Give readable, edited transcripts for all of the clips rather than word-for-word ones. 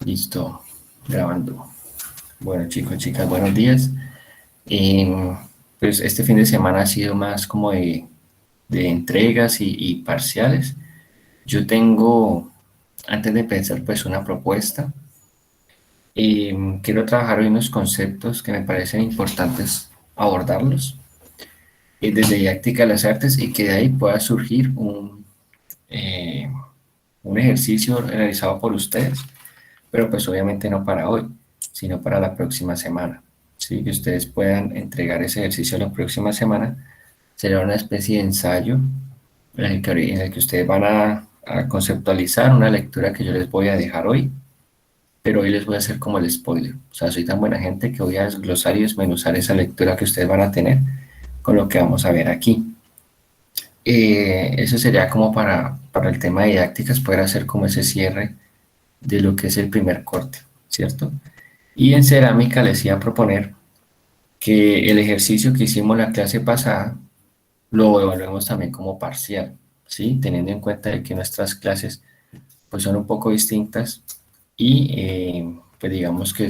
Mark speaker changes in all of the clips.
Speaker 1: Listo, grabando. Bueno, chicos, chicas, buenos días. Pues este fin de semana ha sido más como de entregas y parciales. Yo tengo, antes de pensar, pues una propuesta. Quiero trabajar hoy unos conceptos que me parecen importantes abordarlos desde didáctica de las artes y que de ahí pueda surgir eh, un ejercicio realizado por ustedes, pero pues obviamente no para hoy, sino para la próxima semana. Sí, que ustedes puedan entregar ese ejercicio la próxima semana. Será una especie de ensayo en el que ustedes van a conceptualizar una lectura que yo les voy a dejar hoy, pero hoy les voy a hacer como el spoiler. O sea, soy tan buena gente que voy a desglosar y desmenuzar esa lectura que ustedes van a tener con lo que vamos a ver aquí. Eso sería como para el tema de didácticas, poder hacer como ese cierre de lo que es el primer corte, ¿cierto? Y en cerámica les iba a proponer que el ejercicio que hicimos la clase pasada lo evaluemos también como parcial, ¿sí? Teniendo en cuenta de que nuestras clases pues son un poco distintas y pues digamos que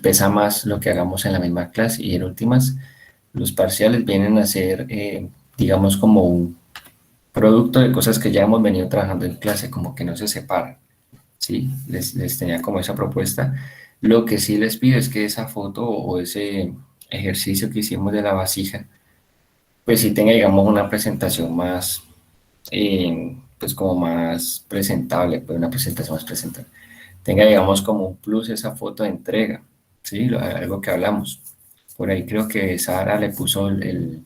Speaker 1: pesa más lo que hagamos en la misma clase y en últimas los parciales vienen a ser digamos como un producto de cosas que ya hemos venido trabajando en clase, como que no se separan. ¿Sí? Les tenía como esa propuesta. Lo que sí les pido es que esa foto o ese ejercicio que hicimos de la vasija, pues sí tenga, digamos, una presentación más, pues como más presentable, pues una presentación más presentable. Tenga, digamos, como un plus esa foto de entrega, ¿sí? Algo que hablamos. Por ahí creo que Sara le puso el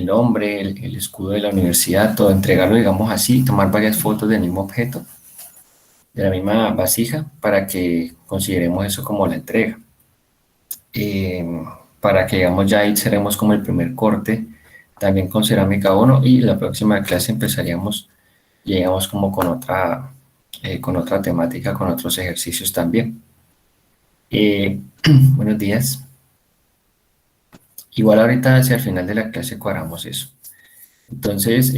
Speaker 1: nombre, el escudo de la universidad, todo, entregarlo, digamos así, tomar varias fotos del mismo objeto de la misma vasija para que consideremos eso como la entrega. Eh, para que digamos ya ahí seremos como el primer corte también con cerámica 1 y la próxima clase empezaríamos, llegamos como con otra temática, con otros ejercicios también. Buenos días. Igual ahorita hacia el final de la clase cuadramos eso. Entonces,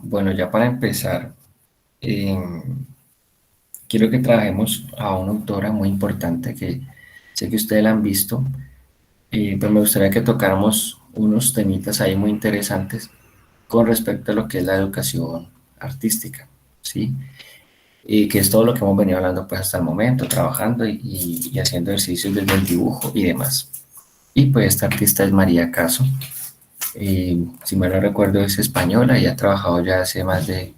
Speaker 1: bueno, ya para empezar, eh, quiero que trabajemos a una autora muy importante que sé que ustedes la han visto, pues me gustaría que tocáramos unos temitas ahí muy interesantes con respecto a lo que es la educación artística, ¿sí? Y que es todo lo que hemos venido hablando pues hasta el momento, trabajando y haciendo ejercicios desde el dibujo y demás. Y pues esta artista es María Caso, si mal no recuerdo es española y ha trabajado ya hace más de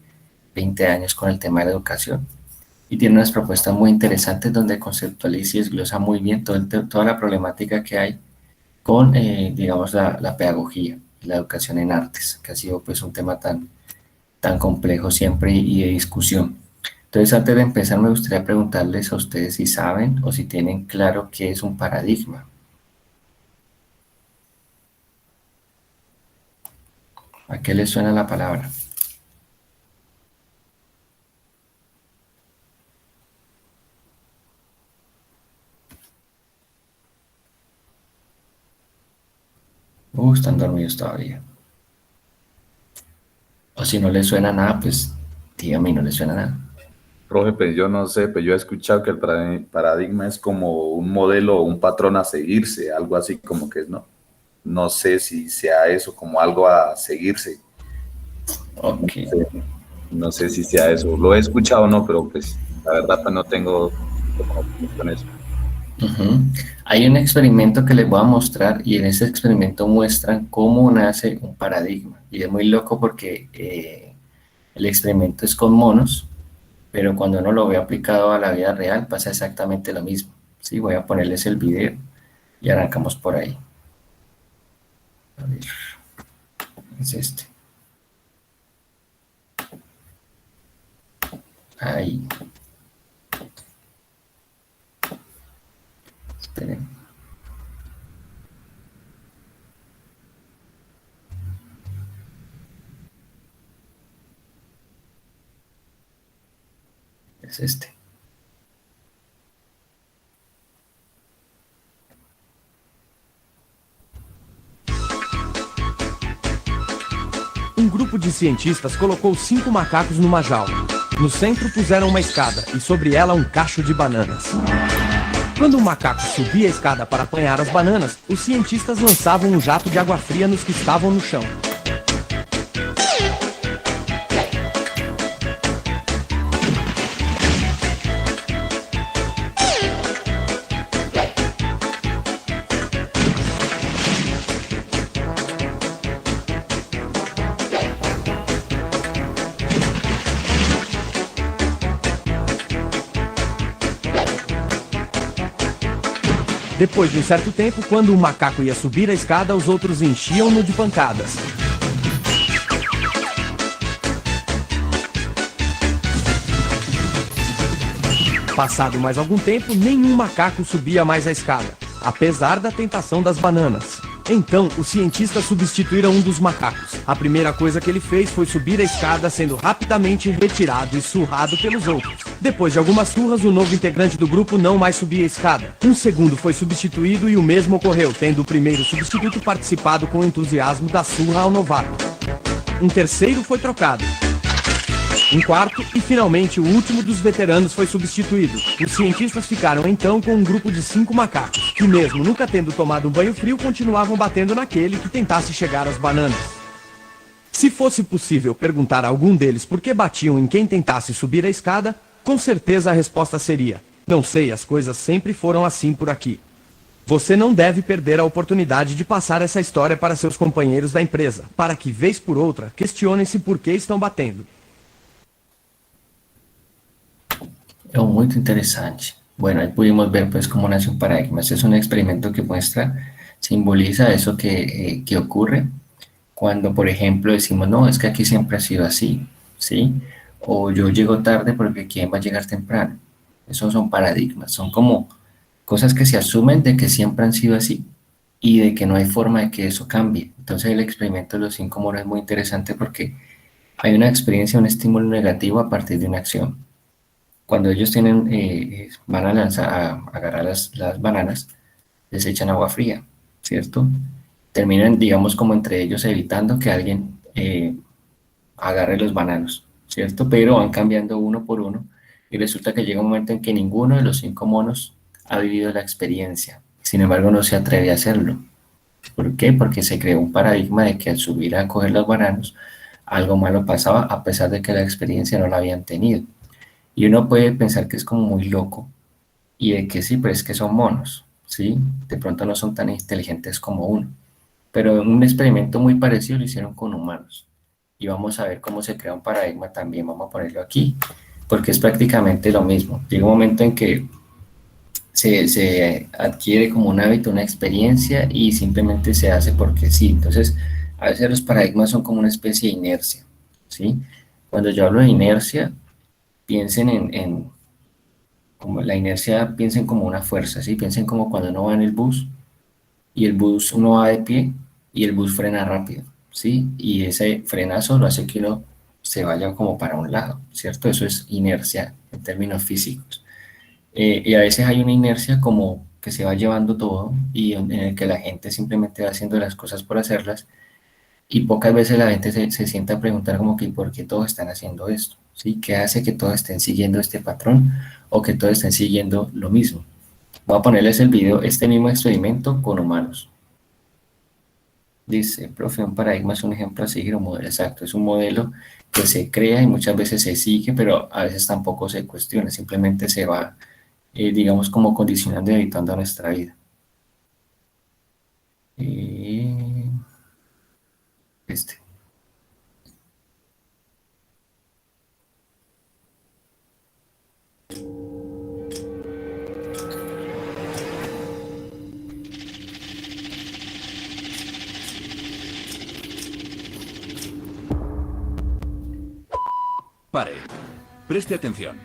Speaker 1: 20 años con el tema de la educación y tiene unas propuestas muy interesantes donde conceptualiza y desglosa muy bien toda la problemática que hay con, digamos, la pedagogía, la educación en artes, que ha sido pues un tema tan complejo siempre y de discusión. Entonces, antes de empezar, me gustaría preguntarles a ustedes si saben o si tienen claro qué es un paradigma. ¿A qué les suena la palabra? Están dormidos todavía. O si no les suena nada, pues dígame y no les suena nada.
Speaker 2: Profe, pues yo no sé, pues yo he escuchado que el paradigma es como un modelo o un patrón a seguirse, algo así como que es, ¿no? No sé si sea eso como algo a seguirse. No
Speaker 1: Ok.
Speaker 2: sé, no sé si sea eso. Lo he escuchado o no, pero pues la verdad pues no tengo conocimiento en eso.
Speaker 1: Ujú. Hay un experimento que les voy a mostrar y en ese experimento muestran cómo nace un paradigma. Y es muy loco porque el experimento es con monos, pero cuando uno lo ve aplicado a la vida real pasa exactamente lo mismo. Sí, voy a ponerles el video y arrancamos por ahí. A ver, es este. Ahí, esperen. Es este.
Speaker 3: Um grupo de cientistas colocou 5 macacos numa jaula. No centro puseram uma escada e sobre ela um cacho de bananas. Quando o macaco subia a escada para apanhar as bananas, os cientistas lançavam um jato de água fria nos que estavam no chão. Depois de um certo tempo, quando o macaco ia subir a escada, os outros enchiam-no de pancadas. Passado mais algum tempo, nenhum macaco subia mais a escada, apesar da tentação das bananas. Então, os cientistas substituíram um dos macacos. A primeira coisa que ele fez foi subir a escada, sendo rapidamente retirado e surrado pelos outros. Depois de algumas surras, o novo integrante do grupo não mais subia a escada. Um segundo foi substituído e o mesmo ocorreu, tendo o primeiro substituto participado com entusiasmo da surra ao novato. Um terceiro foi trocado. Um quarto e, finalmente, o último dos veteranos foi substituído. Os cientistas ficaram então com um grupo de 5 macacos, que mesmo nunca tendo tomado um banho frio, continuavam batendo naquele que tentasse chegar às bananas. Se fosse possível perguntar a algum deles por que batiam em quem tentasse subir a escada, com certeza a resposta seria: não sei, as coisas sempre foram assim por aqui. Você não deve perder a oportunidade de passar essa história para seus companheiros da empresa, para que, vez por outra, questionem-se por que estão batendo.
Speaker 1: Es muy interesante. Bueno, ahí pudimos ver pues cómo nace un paradigma. Este es un experimento que muestra, simboliza eso que ocurre cuando, por ejemplo, decimos, no, es que aquí siempre ha sido así, ¿sí? O yo llego tarde porque ¿quién va a llegar temprano? Esos son paradigmas, son como cosas que se asumen de que siempre han sido así y de que no hay forma de que eso cambie. Entonces el experimento de los 5 monos es muy interesante porque hay una experiencia, un estímulo negativo a partir de una acción. Cuando ellos van a agarrar las bananas, les echan agua fría, ¿cierto? Terminan, digamos, como entre ellos evitando que alguien agarre los bananos, ¿cierto? Pero van cambiando uno por uno y resulta que llega un momento en que ninguno de los 5 monos ha vivido la experiencia. Sin embargo, no se atreve a hacerlo. ¿Por qué? Porque se creó un paradigma de que al subir a coger los bananos, algo malo pasaba a pesar de que la experiencia no la habían tenido. Y uno puede pensar que es como muy loco y de que sí, pero es que son monos, ¿sí? De pronto no son tan inteligentes como uno. Pero un experimento muy parecido lo hicieron con humanos. Y vamos a ver cómo se crea un paradigma también. Vamos a ponerlo aquí, porque es prácticamente lo mismo. Llega un momento en que se adquiere como un hábito, una experiencia y simplemente se hace porque sí. Entonces, a veces los paradigmas son como una especie de inercia, ¿sí? Cuando yo hablo de inercia, piensen como la inercia, piensen como una fuerza, ¿sí? Piensen como cuando uno va en el bus y el bus uno va de pie y el bus frena rápido, ¿sí? Y ese frenazo lo hace que uno se vaya como para un lado, ¿cierto? Eso es inercia en términos físicos. Y a veces hay una inercia como que se va llevando todo y en el que la gente simplemente va haciendo las cosas por hacerlas y pocas veces la gente se sienta a preguntar como que ¿por qué todos están haciendo esto? ¿Sí? ¿Qué hace que todos estén siguiendo este patrón o que todos estén siguiendo lo mismo? Voy a ponerles el video, este mismo experimento con humanos. Dice, profe, un paradigma es un ejemplo a seguir, un modelo exacto. Es un modelo que se crea y muchas veces se sigue, pero a veces tampoco se cuestiona, simplemente se va, digamos, como condicionando y editando a nuestra vida. Este.
Speaker 4: Pare. Preste atención.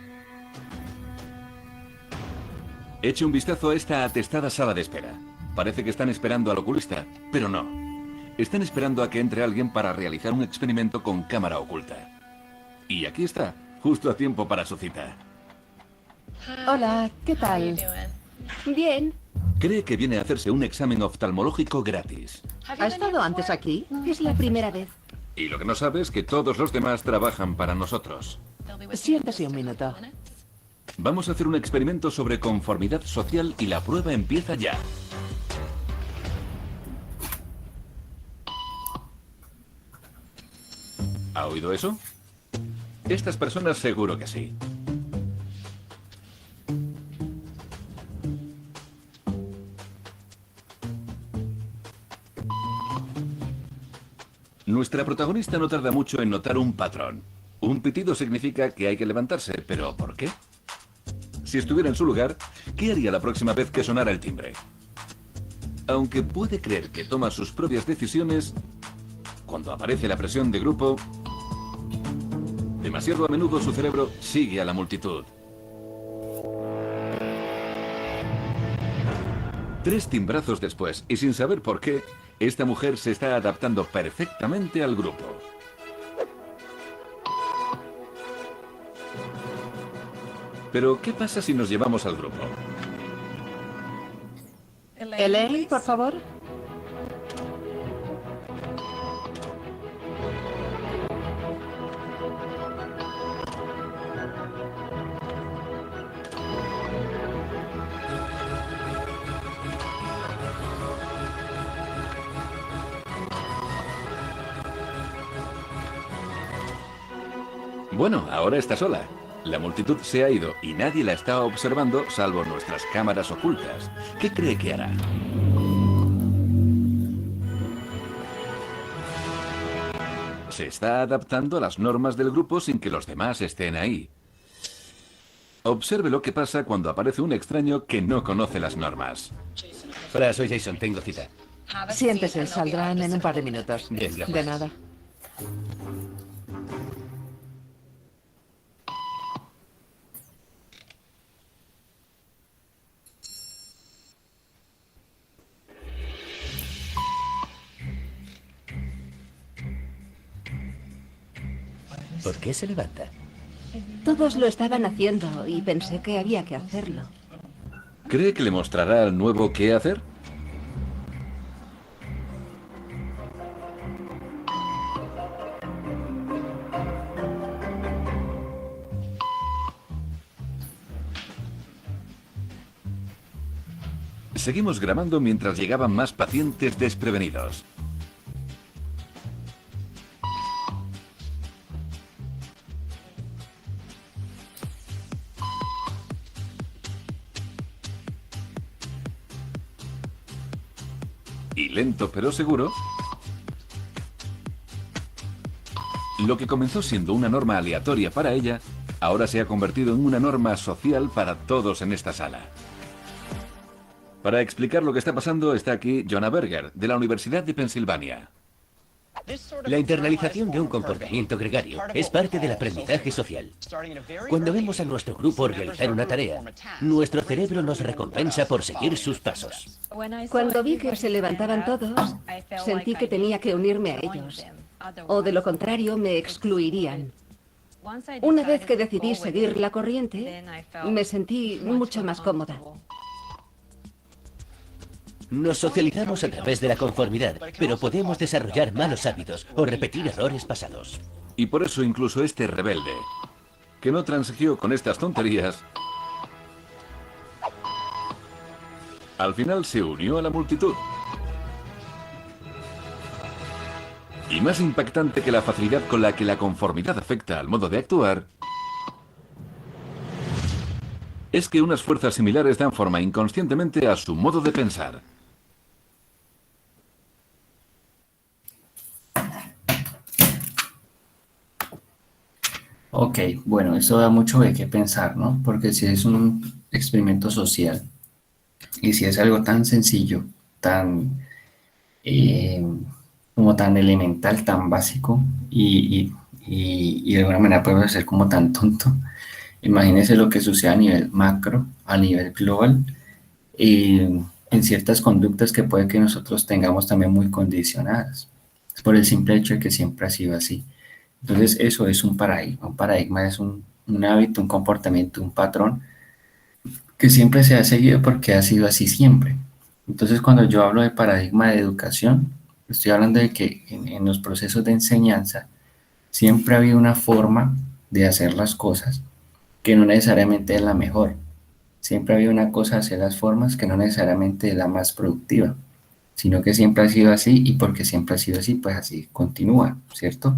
Speaker 4: Eche un vistazo a esta atestada sala de espera. Parece que están esperando al oculista, pero no. Están esperando a que entre alguien para realizar un experimento con cámara oculta. Y aquí está, justo a tiempo para su cita.
Speaker 5: Hola, ¿qué tal? Bien.
Speaker 4: Cree que viene a hacerse un examen oftalmológico gratis.
Speaker 5: ¿Ha estado antes aquí? Es la primera vez.
Speaker 4: Y lo que no sabe es que todos los demás trabajan para nosotros.
Speaker 5: Siéntese un minuto.
Speaker 4: Vamos a hacer un experimento sobre conformidad social y la prueba empieza ya. ¿Ha oído eso? Estas personas seguro que sí. Nuestra protagonista no tarda mucho en notar un patrón. Un pitido significa que hay que levantarse, pero ¿por qué? Si estuviera en su lugar, ¿qué haría la próxima vez que sonara el timbre? Aunque puede creer que toma sus propias decisiones, cuando aparece la presión de grupo, demasiado a menudo su cerebro sigue a la multitud. 3 timbrazos después, y sin saber por qué, esta mujer se está adaptando perfectamente al grupo. Pero, ¿qué pasa si nos llevamos al grupo?
Speaker 5: Elaine, por favor.
Speaker 4: Bueno, ahora está sola. La multitud se ha ido y nadie la está observando salvo nuestras cámaras ocultas. ¿Qué cree que hará? Se está adaptando a las normas del grupo sin que los demás estén ahí. Observe lo que pasa cuando aparece un extraño que no conoce las normas.
Speaker 6: Hola, soy Jason, tengo cita.
Speaker 5: Siéntese, saldrán en un par de minutos.
Speaker 6: Bien, gracias.
Speaker 5: De nada.
Speaker 6: ¿Por qué se levanta?
Speaker 5: Todos lo estaban haciendo y pensé que había que hacerlo.
Speaker 4: ¿Cree que le mostrará al nuevo qué hacer? Seguimos grabando mientras llegaban más pacientes desprevenidos. Y lento pero seguro, lo que comenzó siendo una norma aleatoria para ella, ahora se ha convertido en una norma social para todos en esta sala. Para explicar lo que está pasando está aquí Jonah Berger, de la Universidad de Pensilvania.
Speaker 6: La internalización de un comportamiento gregario es parte del aprendizaje social. Cuando vemos a nuestro grupo realizar una tarea, nuestro cerebro nos recompensa por seguir sus pasos.
Speaker 5: Cuando vi que se levantaban todos, sentí que tenía que unirme a ellos. O de lo contrario, me excluirían. Una vez que decidí seguir la corriente, me sentí mucho más cómoda.
Speaker 6: Nos socializamos a través de la conformidad, pero podemos desarrollar malos hábitos o repetir errores pasados.
Speaker 4: Y por eso incluso este rebelde, que no transigió con estas tonterías, al final se unió a la multitud. Y más impactante que la facilidad con la que la conformidad afecta al modo de actuar, es que unas fuerzas similares dan forma inconscientemente a su modo de pensar.
Speaker 1: Ok, bueno, esto da mucho de qué pensar, ¿no? Porque si es un experimento social y si es algo tan sencillo, tan eh, como tan elemental, tan básico y de alguna manera puede ser como tan tonto, imagínese lo que sucede a nivel macro, a nivel global, en ciertas conductas que puede que nosotros tengamos también muy condicionadas, por el simple hecho de que siempre ha sido así. Entonces eso es un paradigma. Un paradigma es un hábito, un comportamiento, un patrón que siempre se ha seguido porque ha sido así siempre. Entonces cuando yo hablo de paradigma de educación, estoy hablando de que en los procesos de enseñanza siempre ha habido una forma de hacer las cosas que no necesariamente es la mejor. Siempre había una cosa de hacer las formas que no necesariamente es la más productiva, sino que siempre ha sido así y porque siempre ha sido así, pues así continúa, ¿cierto?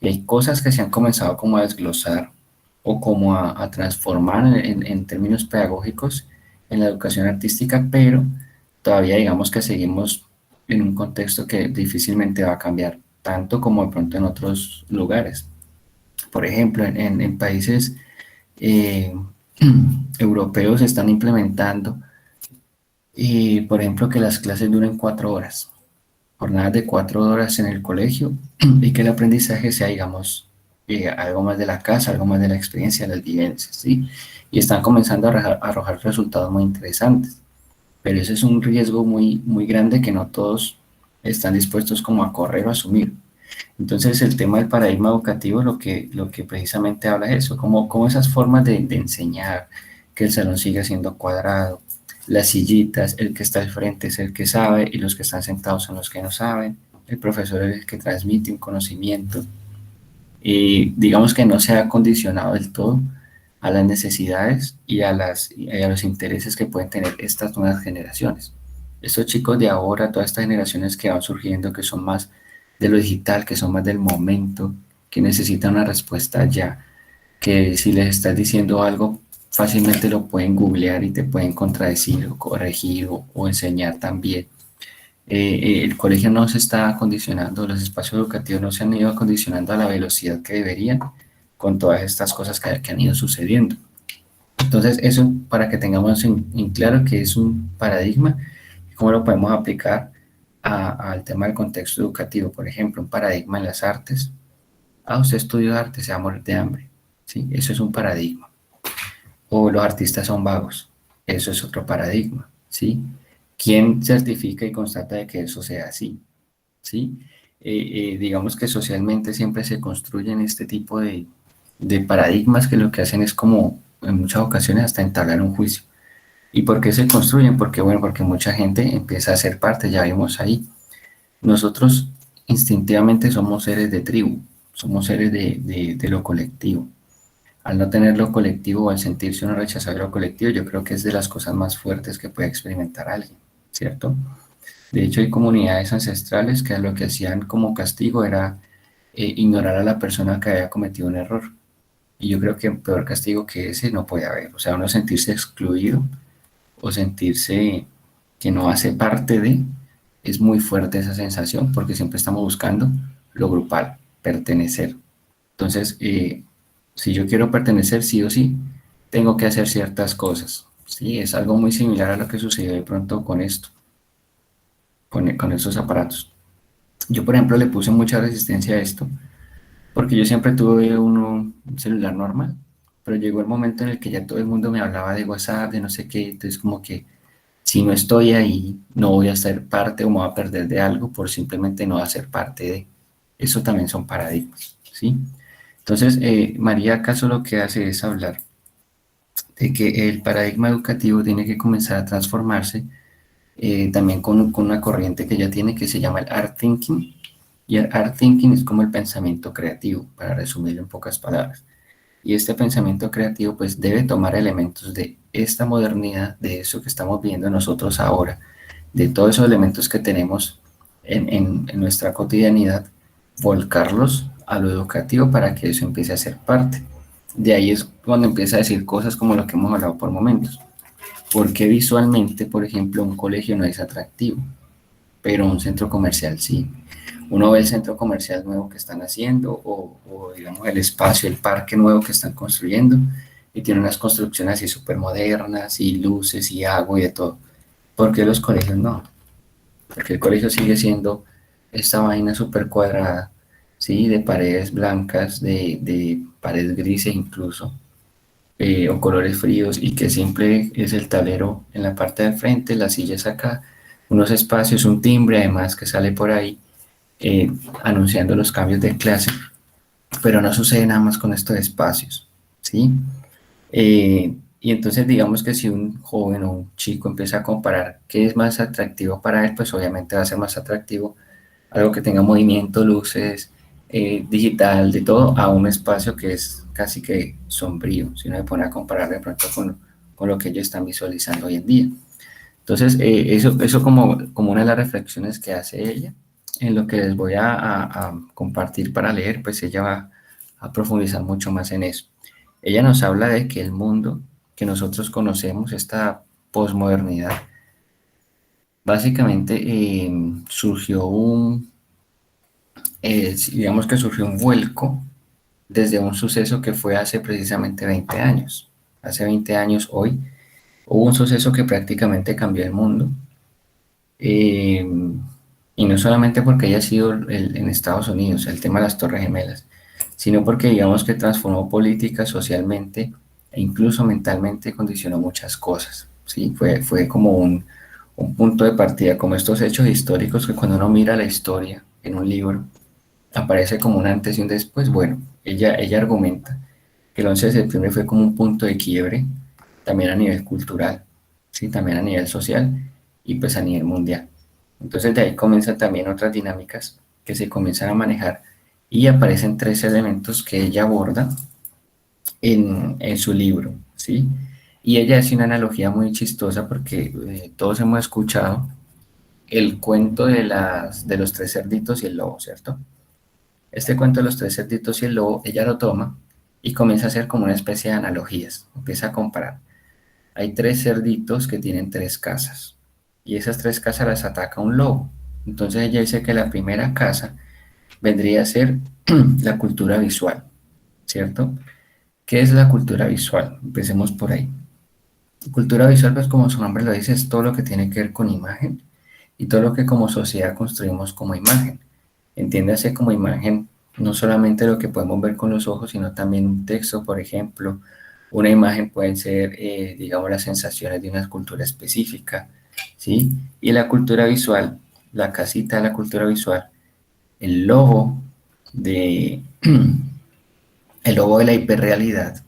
Speaker 1: Y hay cosas que se han comenzado como a desglosar o como a transformar en términos pedagógicos en la educación artística, pero todavía digamos que seguimos en un contexto que difícilmente va a cambiar, tanto como de pronto en otros lugares. Por ejemplo, en países eh, europeos se están implementando, por ejemplo, que las clases duren 4 horas, jornadas de 4 horas en el colegio y que el aprendizaje sea, digamos, algo más de la casa, algo más de la experiencia, de las vivencias, ¿sí? Y están comenzando a arrojar resultados muy interesantes, pero ese es un riesgo muy, muy grande que no todos están dispuestos como a correr o a asumir. Entonces el tema del paradigma educativo lo que precisamente habla es eso, como esas formas de enseñar, que el salón siga siendo cuadrado, las sillitas, el que está al frente es el que sabe y los que están sentados son los que no saben, el profesor es el que transmite un conocimiento y digamos que no se ha condicionado del todo a las necesidades y a los intereses que pueden tener estas nuevas generaciones. Estos chicos de ahora, todas estas generaciones que van surgiendo, que son más de lo digital, que son más del momento, que necesitan una respuesta ya, que si les estás diciendo algo, fácilmente lo pueden googlear y te pueden contradecir o corregir o enseñar también. El colegio no se está acondicionando, los espacios educativos no se han ido acondicionando a la velocidad que deberían con todas estas cosas que han ido sucediendo. Entonces, eso para que tengamos en claro que es un paradigma y cómo lo podemos aplicar al tema del contexto educativo. Por ejemplo, un paradigma en las artes. Usted estudió arte, se va a morir de hambre. ¿Sí? Eso es un paradigma. O los artistas son vagos. Eso es otro paradigma. ¿Sí? ¿Quién certifica y constata de que eso sea así? ¿Sí? Digamos que socialmente siempre se construyen este tipo de paradigmas que lo que hacen es como en muchas ocasiones hasta entablar un juicio. ¿Y por qué se construyen? Porque, bueno, porque mucha gente empieza a ser parte, ya vimos ahí. Nosotros instintivamente somos seres de tribu, somos seres de lo colectivo. Al no tener lo colectivo o al sentirse uno rechazado de lo colectivo, yo creo que es de las cosas más fuertes que puede experimentar alguien, ¿cierto? De hecho, hay comunidades ancestrales que lo que hacían como castigo era ignorar a la persona que había cometido un error. Y yo creo que peor castigo que ese no puede haber. O sea, uno sentirse excluido o sentirse que no hace parte de, es muy fuerte esa sensación porque siempre estamos buscando lo grupal, pertenecer. Entonces, si yo quiero pertenecer sí o sí, tengo que hacer ciertas cosas. Sí, es algo muy similar a lo que sucedió de pronto con esto, con estos aparatos. Yo, por ejemplo, le puse mucha resistencia a esto porque yo siempre tuve un celular normal, pero llegó el momento en el que ya todo el mundo me hablaba de WhatsApp, de no sé qué, entonces como que si no estoy ahí, no voy a ser parte o me voy a perder de algo por simplemente no hacer parte de. Eso también son paradigmas, ¿sí? Entonces, María acaso lo que hace es hablar de que el paradigma educativo tiene que comenzar a transformarse también con una corriente que ella tiene que se llama el Art Thinking, y el Art Thinking es como el pensamiento creativo, para resumirlo en pocas palabras. Y este pensamiento creativo pues debe tomar elementos de esta modernidad, de eso que estamos viendo nosotros ahora, de todos esos elementos que tenemos en nuestra cotidianidad, volcarlos a lo educativo para que eso empiece a ser parte. De ahí es cuando empieza a decir cosas como lo que hemos hablado por momentos. Porque visualmente, por ejemplo, un colegio no es atractivo, pero un centro comercial sí. Uno ve el centro comercial nuevo que están haciendo o digamos el espacio, el parque nuevo que están construyendo y tiene unas construcciones así súper modernas y luces y agua y de todo. ¿Por qué los colegios no? Porque el colegio sigue siendo esta vaina súper cuadrada, ¿sí? De paredes blancas, de paredes grises incluso, o colores fríos y que siempre es el tablero en la parte del frente, las sillas acá, unos espacios, un timbre además que sale por ahí anunciando los cambios de clase, pero no sucede nada más con estos espacios, ¿sí? Y entonces digamos que si un joven o un chico empieza a comparar qué es más atractivo para él, pues obviamente va a ser más atractivo algo que tenga movimiento, luces, digital, de todo, a un espacio que es casi que sombrío, si uno se pone a comparar de pronto con lo que ellos están visualizando hoy en día. Entonces, eso como una de las reflexiones que hace ella, en lo que les voy a compartir para leer, pues ella va a profundizar mucho más en eso. Ella nos habla de que el mundo que nosotros conocemos, esta posmodernidad, básicamente surgió digamos que surgió un vuelco desde un suceso que fue hace precisamente 20 años. Hace 20 años hoy hubo un suceso que prácticamente cambió el mundo. eh, y no solamente porque haya sido en Estados Unidos, el tema de las Torres Gemelas, sino porque digamos que transformó política, socialmente e incluso mentalmente condicionó muchas cosas, ¿sí? Fue como un punto de partida, como estos hechos históricos que cuando uno mira la historia en un libro, aparece como un antes y un después. Bueno, ella argumenta que el 11 de septiembre fue como un punto de quiebre, también a nivel cultural, ¿sí? También a nivel social y pues a nivel mundial. Entonces de ahí comienzan también otras dinámicas que se comienzan a manejar y aparecen tres elementos que ella aborda en su libro, ¿sí? Y ella hace una analogía muy chistosa porque todos hemos escuchado el cuento de los tres cerditos y el lobo, ¿cierto? Este cuento de los tres cerditos y el lobo, ella lo toma y comienza a hacer como una especie de analogías, empieza a comparar. Hay tres cerditos que tienen tres casas y esas tres casas las ataca un lobo. Entonces ella dice que la primera casa vendría a ser la cultura visual, ¿cierto? ¿Qué es la cultura visual? Empecemos por ahí. Cultura visual, pues como su nombre lo dice, es todo lo que tiene que ver con imagen y todo lo que como sociedad construimos como imagen. Entiéndase como imagen no solamente lo que podemos ver con los ojos, sino también un texto, por ejemplo. Una imagen pueden ser, digamos, las sensaciones de una cultura específica, ¿sí? Y la cultura visual, la casita de la cultura visual, el lobo de, el lobo de la hiperrealidad,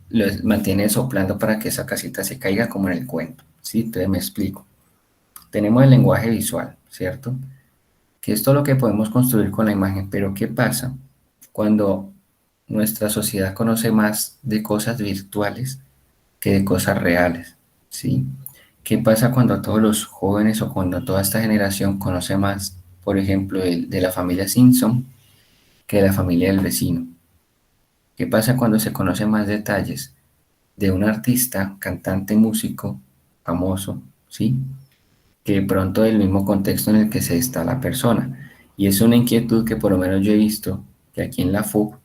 Speaker 1: lo mantiene soplando para que esa casita se caiga como en el cuento, ¿sí? Entonces me explico. Tenemos el lenguaje visual, ¿cierto? Que es todo lo que podemos construir con la imagen, pero ¿qué pasa cuando nuestra sociedad conoce más de cosas virtuales que de cosas reales? ¿Sí? ¿Qué pasa cuando todos los jóvenes o cuando toda esta generación conoce más, por ejemplo, de la familia Simpson que de la familia del vecino? ¿Qué pasa cuando se conocen más detalles de un artista, cantante, músico famoso, ¿sí? Que de pronto del mismo contexto en el que se está la persona? Y es una inquietud que por lo menos yo he visto que aquí en la FUC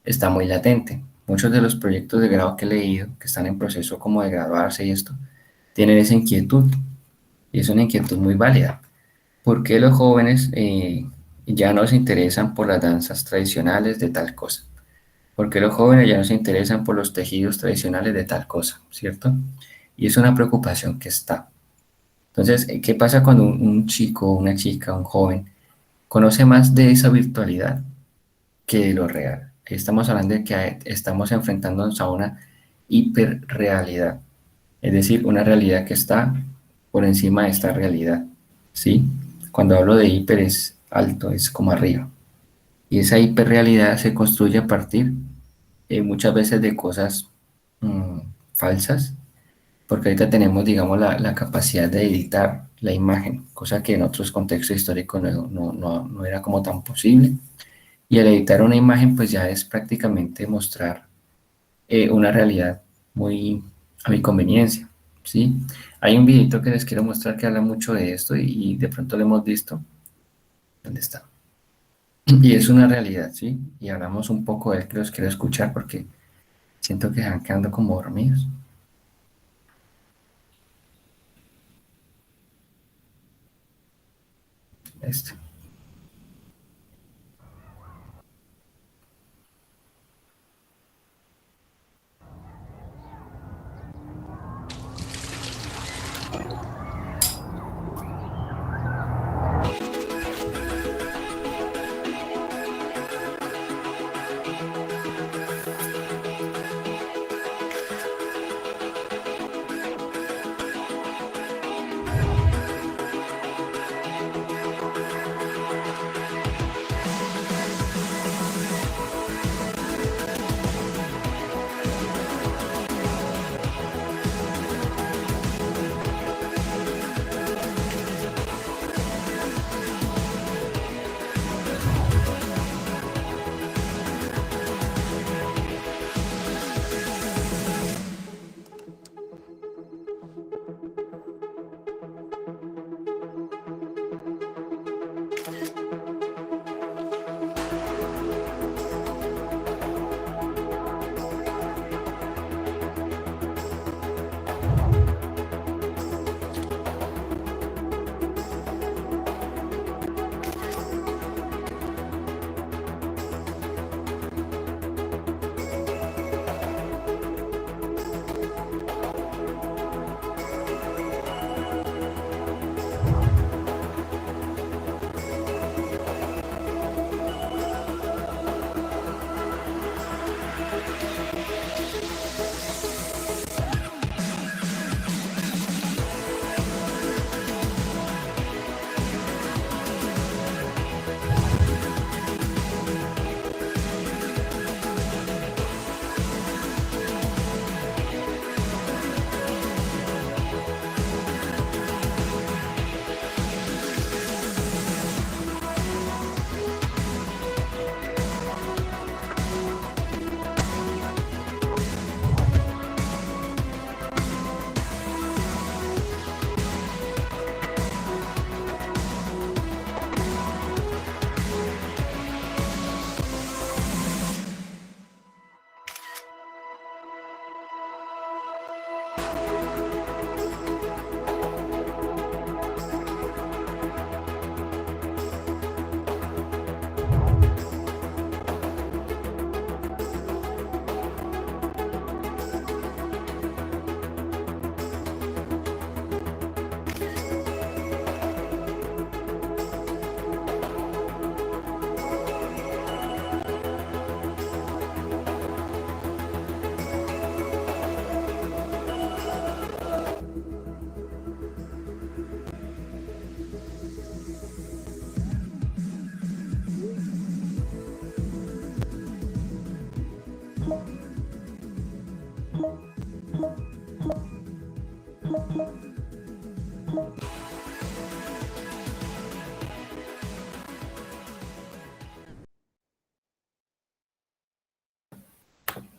Speaker 1: está muy latente. Muchos de los proyectos de grado que he leído, que están en proceso como de graduarse y esto, tienen esa inquietud. Y es una inquietud muy válida. ¿Por qué los jóvenes ya no se interesan por las danzas tradicionales de tal cosa? ¿Por qué los jóvenes ya no se interesan por los tejidos tradicionales de tal cosa? ¿Cierto? Y es una preocupación que está. Entonces, ¿qué pasa cuando un chico, una chica, un joven conoce más de esa virtualidad que de lo real? Ahí estamos hablando de que estamos enfrentándonos a una hiperrealidad, es decir, una realidad que está por encima de esta realidad, ¿sí? Cuando hablo de hiper es alto, es como arriba. Y esa hiperrealidad se construye a partir muchas veces de cosas falsas, porque ahorita tenemos, digamos, la capacidad de editar la imagen, cosa que en otros contextos históricos no era como tan posible. Y al editar una imagen, pues ya es prácticamente mostrar una realidad muy a mi conveniencia, ¿sí? Hay un videito que les quiero mostrar que habla mucho de esto y de pronto lo hemos visto. ¿Dónde está? Y es una realidad, ¿sí? Y hablamos un poco de él, que los quiero escuchar porque siento que están quedando como dormidos. Este.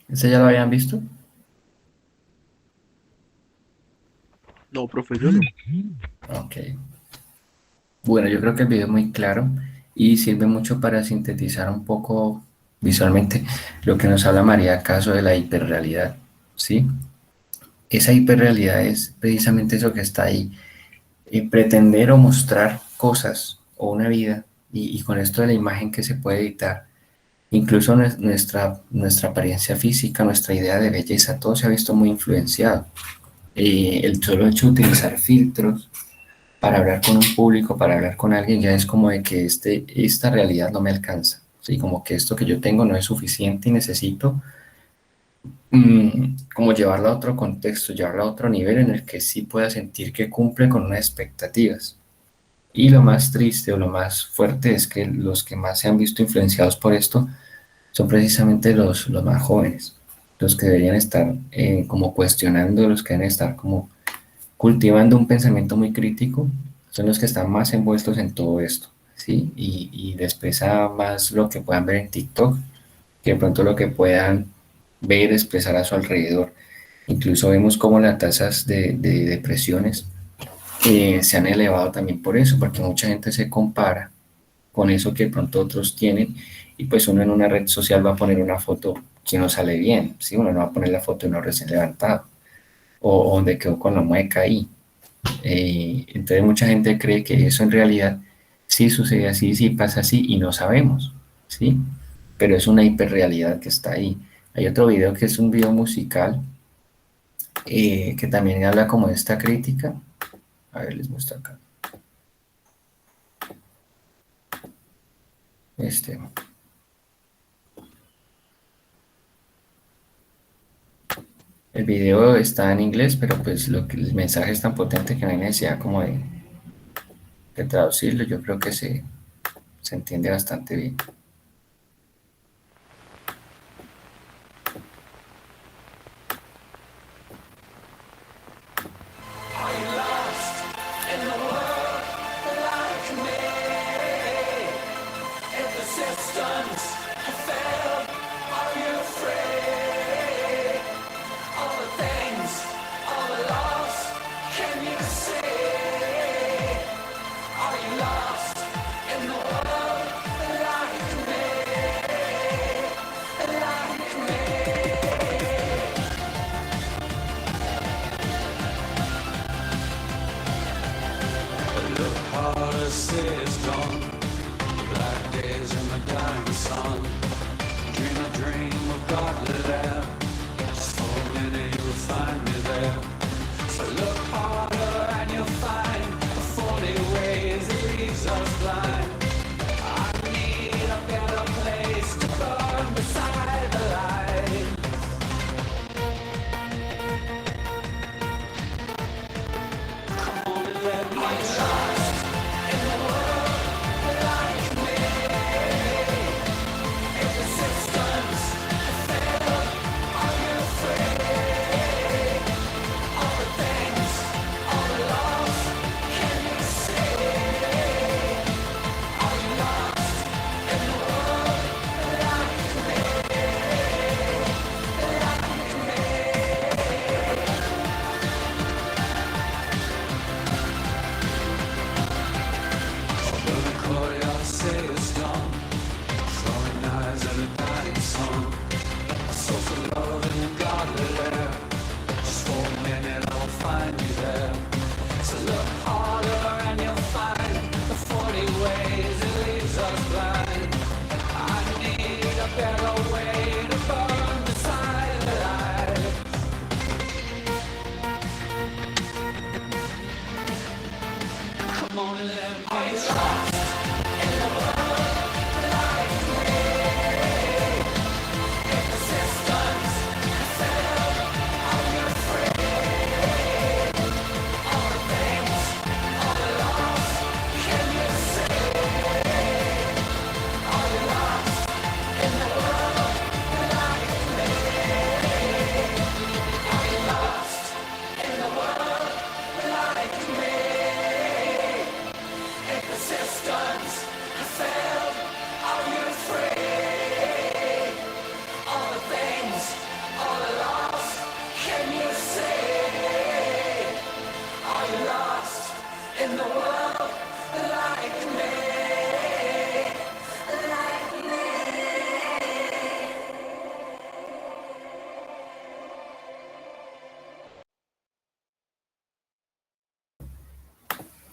Speaker 1: ¿Ese ya lo habían visto?
Speaker 7: No, profe, yo no.
Speaker 1: Ok. Bueno, yo creo que el video es muy claro y sirve mucho para sintetizar un poco visualmente lo que nos habla María acaso de la hiperrealidad, ¿sí? Esa hiperrealidad es precisamente eso que está ahí, pretender o mostrar cosas o una vida y con esto de la imagen que se puede editar, incluso nuestra apariencia física, nuestra idea de belleza, todo se ha visto muy influenciado. El solo hecho de utilizar filtros para hablar con un público, para hablar con alguien, ya es como de que esta realidad no me alcanza, ¿sí? Como que esto que yo tengo no es suficiente y necesito como llevarlo a otro contexto, llevarlo a otro nivel en el que sí pueda sentir que cumple con unas expectativas. Y lo más triste o lo más fuerte es que los que más se han visto influenciados por esto son precisamente los más jóvenes, los que deberían estar como cuestionando, los que deben estar como cultivando un pensamiento muy crítico, son los que están más envueltos en todo esto, ¿sí? Y les pesa más lo que puedan ver en TikTok que de pronto lo que puedan ver, expresar a su alrededor. Incluso vemos como las tasas de depresiones se han elevado también por eso, porque mucha gente se compara con eso que de pronto otros tienen y pues uno en una red social va a poner una foto que no sale bien, ¿sí? Uno no va a poner la foto de uno recién levantado o donde quedó con la mueca ahí. Entonces mucha gente cree que eso en realidad sí sucede así, sí pasa así y no sabemos, ¿sí? Pero es una hiperrealidad que está ahí. Hay otro video que es un video musical que también habla como de esta crítica. A ver, les muestro acá. Este. El video está en inglés, pero pues el mensaje es tan potente que no hay necesidad como de traducirlo. Yo creo que se entiende bastante bien.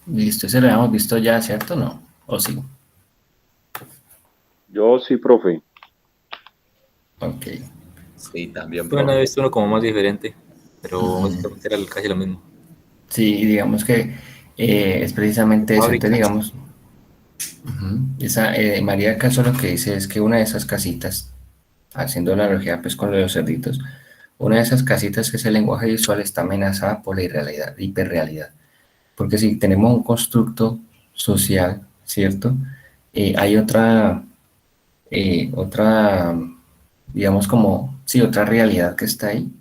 Speaker 1: Listo, ese lo habíamos visto ya, ¿cierto? ¿No? ¿O sí?
Speaker 7: Yo sí, profe.
Speaker 1: Ok.
Speaker 2: Sí, también,
Speaker 8: Bueno, he
Speaker 2: profe.
Speaker 8: visto uno como más diferente, pero
Speaker 1: Ujú.
Speaker 8: básicamente era casi lo mismo.
Speaker 1: Sí, digamos que es precisamente eso. Entonces,
Speaker 8: Fábricas.
Speaker 1: digamos, ujú, esa, María Caso lo que dice es que una de esas casitas, haciendo la analogía pues con lo de los cerditos, una de esas casitas que es el lenguaje visual está amenazada por la irrealidad, hiperrealidad. Porque si tenemos un constructo social, ¿cierto? Hay otra, digamos como, sí, otra realidad que está ahí,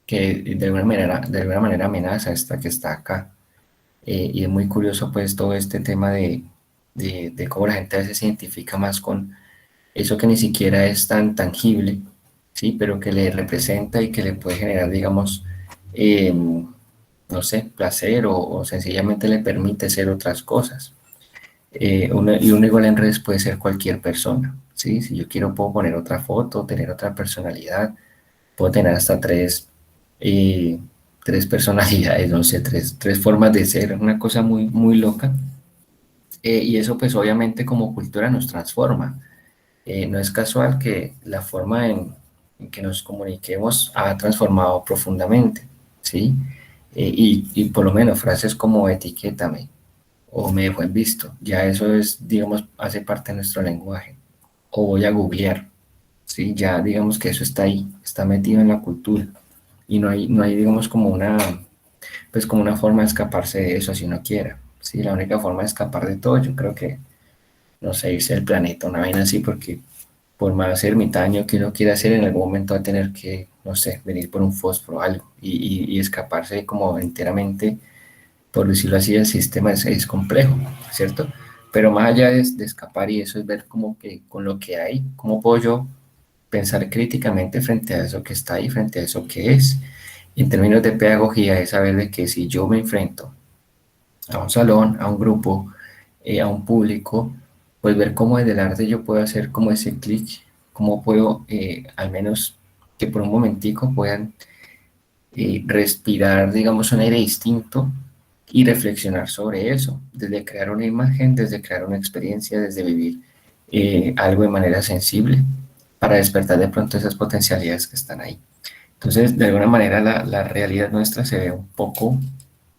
Speaker 1: que de alguna manera amenaza esta que está acá. Y es muy curioso pues todo este tema de cómo la gente a veces se identifica más con eso que ni siquiera es tan tangible, ¿sí? Pero que le representa y que le puede generar, digamos, no sé, placer o sencillamente le permite ser otras cosas. Y uno igual en redes puede ser cualquier persona, ¿sí? Si yo quiero puedo poner otra foto, tener otra personalidad, puedo tener hasta eh, tres personalidades, no sé, tres formas de ser, una cosa muy, muy loca. Y eso pues obviamente como cultura nos transforma. No es casual que la forma en que nos comuniquemos ha transformado profundamente, ¿sí? Y por lo menos frases como etiquétame o me dejó en visto, ya eso es, digamos, hace parte de nuestro lenguaje. O voy a googlear, ¿sí? Ya digamos que eso está ahí, está metido en la cultura. Y no hay, digamos, como una forma de escaparse de eso si uno quiera, ¿sí? La única forma de escapar de todo, yo creo que, no sé, irse del planeta, una vaina así, porque por más ermitaño que uno quiera hacer, en algún momento va a tener que, no sé, venir por un fósforo o algo y escaparse como enteramente, por decirlo así, el sistema es complejo, ¿cierto? Pero más allá de escapar y eso es ver como que con lo que hay, cómo puedo yo pensar críticamente frente a eso que está ahí, frente a eso que es. Y en términos de pedagogía es saber de que si yo me enfrento a un salón, a un grupo, a un público, pues ver cómo desde el arte yo puedo hacer como ese clic, cómo puedo al menos que por un momentico puedan respirar, digamos, un aire distinto y reflexionar sobre eso, desde crear una imagen, desde crear una experiencia, desde vivir algo de manera sensible para despertar de pronto esas potencialidades que están ahí. Entonces, de alguna manera, la realidad nuestra se ve un poco,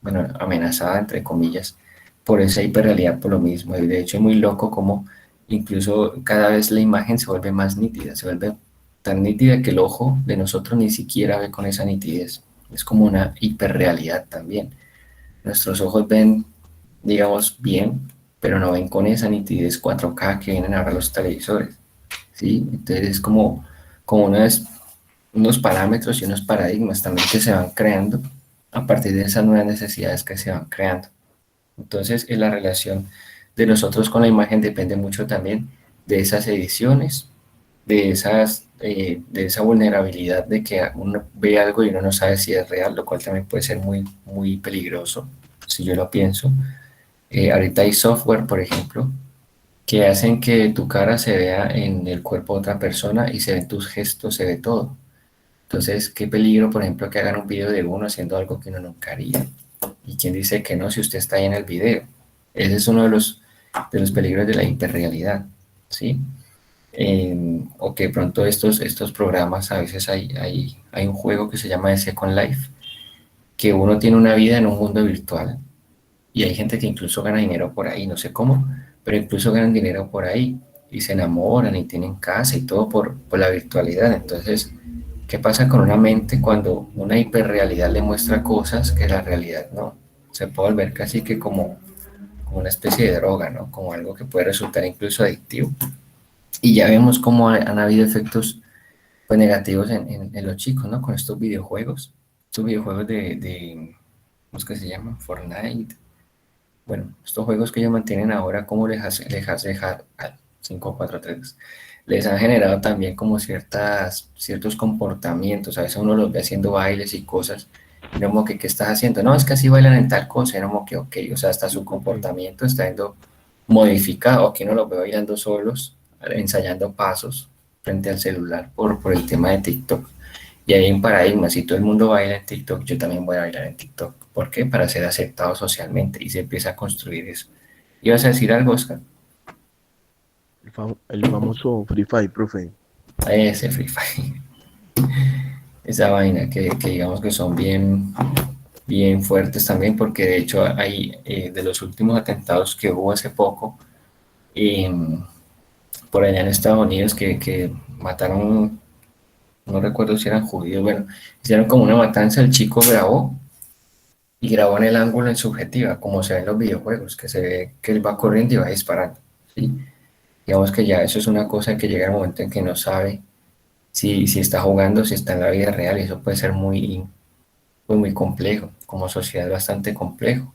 Speaker 1: bueno, amenazada, entre comillas, por esa hiperrealidad, por lo mismo. Y de hecho, es muy loco como incluso cada vez la imagen se vuelve más nítida, se vuelve tan nítida que el ojo de nosotros ni siquiera ve con esa nitidez. Es como una hiperrealidad también. Nuestros ojos ven, digamos, bien, pero no ven con esa nitidez 4K que vienen ahora los televisores, ¿sí? Entonces es como unos parámetros y unos paradigmas también que se van creando a partir de esas nuevas necesidades que se van creando. Entonces, en la relación de nosotros con la imagen depende mucho también de esas ediciones, de esa vulnerabilidad de que uno ve algo y uno no sabe si es real, lo cual también puede ser muy, muy peligroso, si yo lo pienso. Ahorita hay software, por ejemplo, que hacen que tu cara se vea en el cuerpo de otra persona y se ven tus gestos, se ve todo. Entonces, qué peligro, por ejemplo, que hagan un video de uno haciendo algo que uno nunca haría. ¿Y quién dice que no si usted está ahí en el video? Ese es uno de los peligros de la hiperrealidad, ¿sí? O que de pronto estos programas, a veces hay un juego que se llama The Second Life, que uno tiene una vida en un mundo virtual y hay gente que incluso gana dinero por ahí, no sé cómo, pero incluso ganan dinero por ahí y se enamoran y tienen casa y todo por la virtualidad. Entonces, ¿qué pasa con una mente cuando una hiperrealidad le muestra cosas que la realidad no? Se puede volver casi que como una especie de droga, ¿no? Como algo que puede resultar incluso adictivo. Y ya vemos cómo han habido efectos pues, negativos en los chicos, ¿no? Con estos videojuegos ¿cómo es que se llaman? Fortnite. Bueno, estos juegos que ellos mantienen ahora, ¿cómo les 5, 4, 3, les han generado también como ciertos comportamientos? A veces uno los ve haciendo bailes y cosas, y no como que, ¿qué estás haciendo? No, es que así bailan en tal cosa, y no como que, ok, o sea, hasta su comportamiento está siendo modificado, aquí no los veo bailando solos, ensayando pasos frente al celular por el tema de TikTok. Y hay un paradigma, si todo el mundo baila en TikTok, yo también voy a bailar en TikTok. ¿Por qué? Para ser aceptado socialmente y se empieza a construir eso. ¿Ibas a decir algo, Oscar?
Speaker 7: El famoso Free Fire, profe.
Speaker 1: Ese Free Fire. Esa vaina que digamos que son bien fuertes también, porque de hecho hay de los últimos atentados que hubo hace poco, por allá en Estados Unidos, que mataron, no recuerdo si eran judíos, bueno, hicieron como una matanza, el chico grabó y grabó en el ángulo en subjetiva, como se ve en los videojuegos, que se ve que él va corriendo y va disparando, ¿sí? Digamos que ya eso es una cosa que llega el momento en que no sabe si está jugando, si está en la vida real, y eso puede ser muy complejo, como sociedad bastante complejo,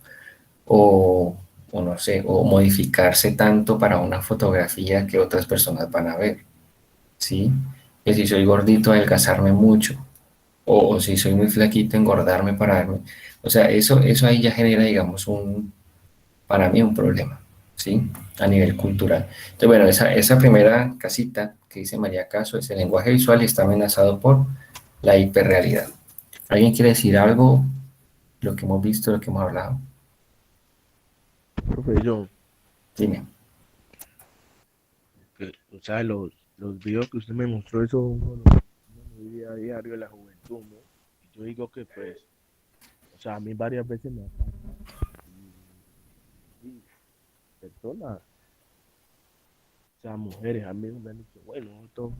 Speaker 1: o, o no sé, o modificarse tanto para una fotografía que otras personas van a ver, ¿sí? Que si soy gordito, adelgazarme mucho, o si soy muy flaquito, engordarme para verme. O sea, eso ahí ya genera, digamos, para mí un problema, ¿sí? A nivel cultural. Entonces, bueno, esa primera casita que dice María Caso es el lenguaje visual y está amenazado por la hiperrealidad. ¿Alguien quiere decir algo? Lo que hemos visto, lo que hemos hablado.
Speaker 7: Profe, yo,
Speaker 1: Dime.
Speaker 7: o sea, los videos que usted me mostró, eso uno lo vive a diario de la juventud, ¿no? Y yo digo que, pues, o sea, a mí varias veces me pasa, y personas, o sea, mujeres, amigos me han dicho, bueno, todo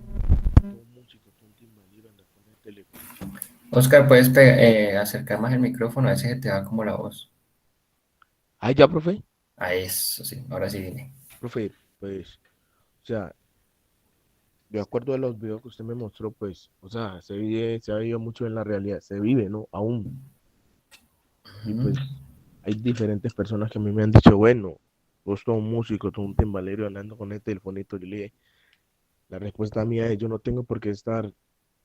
Speaker 7: músico, todo un timbalero anda con el teléfono.
Speaker 1: Oscar, ¿puedes acercar más el micrófono? A veces se te va como la voz.
Speaker 7: Ah, ya, profe.
Speaker 1: A eso, sí. Ahora sí, dime.
Speaker 7: Profe, pues, o sea, de acuerdo a los videos que usted me mostró, pues, o sea, se ha vivido mucho en la realidad, se vive, ¿no? Aún. Y
Speaker 1: Ujú.
Speaker 7: pues, hay diferentes personas que a mí me han dicho, bueno, vos sos un músico, sos un timbalero andando con el telefonito. Yo le dije, la respuesta mía es, yo no tengo por qué estar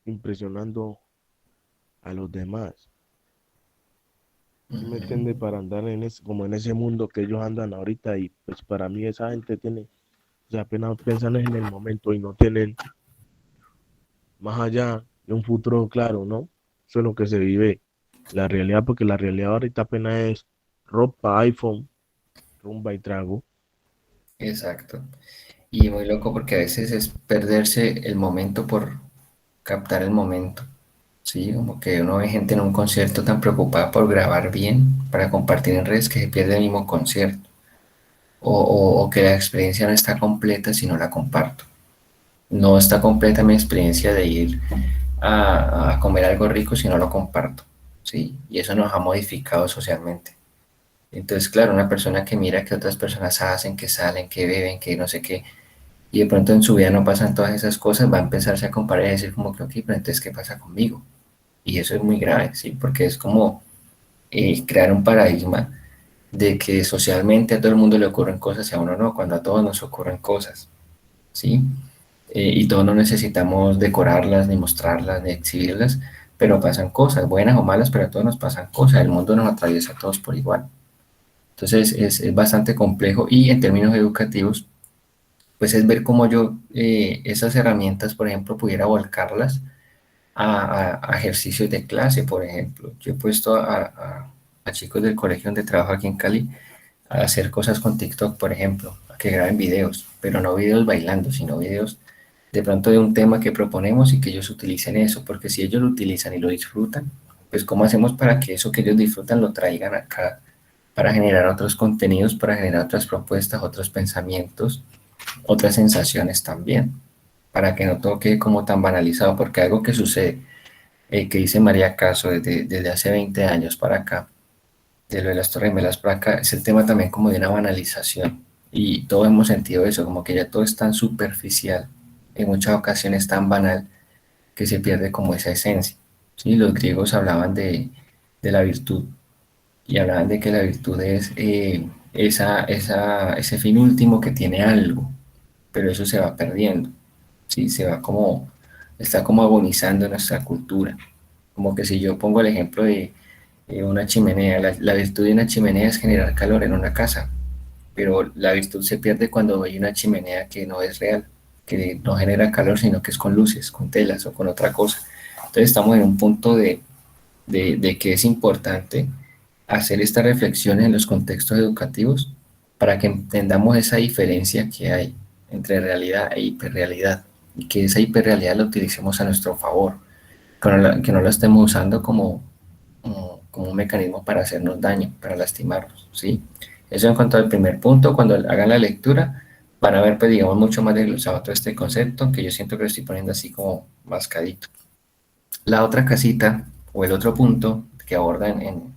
Speaker 7: impresionando a los demás. ¿Sí me
Speaker 1: Ujú.
Speaker 7: entiende? Para andar como en ese mundo que ellos andan ahorita y pues para mí esa gente tiene, o sea, apenas piensan en el momento y no tienen más allá de un futuro claro, ¿no? Eso es lo que se vive, la realidad, porque la realidad ahorita apenas es ropa, iPhone, rumba y trago.
Speaker 1: Exacto. Y muy loco porque a veces es perderse el momento por captar el momento. Sí, como que uno ve gente en un concierto tan preocupada por grabar bien para compartir en redes que se pierde el mismo concierto. O que la experiencia no está completa si no la comparto. No está completa mi experiencia de ir a comer algo rico si no lo comparto. Sí, y eso nos ha modificado socialmente. Entonces, claro, una persona que mira que otras personas hacen, que salen, que beben, que no sé qué, y de pronto en su vida no pasan todas esas cosas, va a empezarse a comparar y decir como que, ok, pero entonces, ¿qué pasa conmigo? Y eso es muy grave, ¿sí? Porque es como crear un paradigma de que socialmente a todo el mundo le ocurren cosas y a uno no, cuando a todos nos ocurren cosas, ¿sí? Y todos no necesitamos decorarlas, ni mostrarlas, ni exhibirlas, pero pasan cosas, buenas o malas, pero a todos nos pasan cosas, el mundo nos atraviesa a todos por igual. Entonces es bastante complejo y en términos educativos, pues es ver cómo yo esas herramientas, por ejemplo, pudiera volcarlas a ejercicios de clase, por ejemplo. Yo he puesto a chicos del colegio donde trabajo aquí en Cali a hacer cosas con TikTok, por ejemplo, a que graben videos, pero no videos bailando, sino videos de pronto de un tema que proponemos y que ellos utilicen eso, porque si ellos lo utilizan y lo disfrutan, pues ¿cómo hacemos para que eso que ellos disfrutan lo traigan acá, para generar otros contenidos, para generar otras propuestas, otros pensamientos, otras sensaciones también, para que no todo quede como tan banalizado, porque algo que sucede, que dice María Caso desde hace 20 años para acá, de lo de las Torres Gemelas para acá, es el tema también como de una banalización. Y todos hemos sentido eso, como que ya todo es tan superficial, en muchas ocasiones tan banal, que se pierde como esa esencia. ¿Sí? Los griegos hablaban de la virtud y hablaban de que la virtud es ese fin último que tiene algo, pero eso se va perdiendo, ¿sí? Está como agonizando en nuestra cultura. Como que si yo pongo el ejemplo de una chimenea, la virtud de una chimenea es generar calor en una casa, pero la virtud se pierde cuando hay una chimenea que no es real, que no genera calor, sino que es con luces, con telas o con otra cosa. Entonces estamos en un punto de que es importante hacer esta reflexión en los contextos educativos para que entendamos esa diferencia que hay entre realidad e hiperrealidad y que esa hiperrealidad la utilicemos a nuestro favor, que no la estemos usando como un mecanismo para hacernos daño, para lastimarnos, ¿sí? Eso en cuanto al primer punto. Cuando hagan la lectura van a ver, pues digamos, mucho más desglosado todo este concepto, que yo siento que lo estoy poniendo así como mascadito. La otra casita o el otro punto que aborda en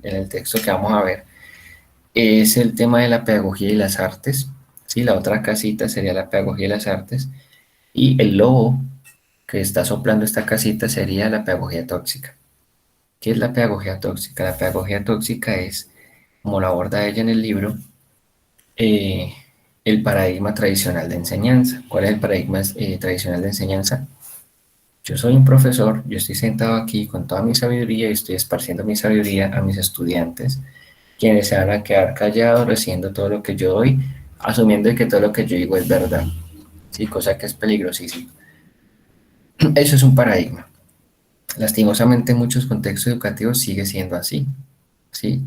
Speaker 1: el texto que vamos a ver es el tema de la pedagogía y las artes. ¿Sí? La otra casita sería la pedagogía y las artes. Y el lobo que está soplando esta casita sería la pedagogía tóxica. ¿Qué es la pedagogía tóxica? La pedagogía tóxica es, como lo aborda ella en el libro, eh, el paradigma tradicional de enseñanza. ¿Cuál es el paradigma tradicional de enseñanza? Yo soy un profesor, yo estoy sentado aquí con toda mi sabiduría y estoy esparciendo mi sabiduría a mis estudiantes, quienes se van a quedar callados recibiendo todo lo que yo doy, asumiendo que todo lo que yo digo es verdad, ¿sí? Cosa que es peligrosísima. Eso es un paradigma. Lastimosamente en muchos contextos educativos sigue siendo así, ¿sí?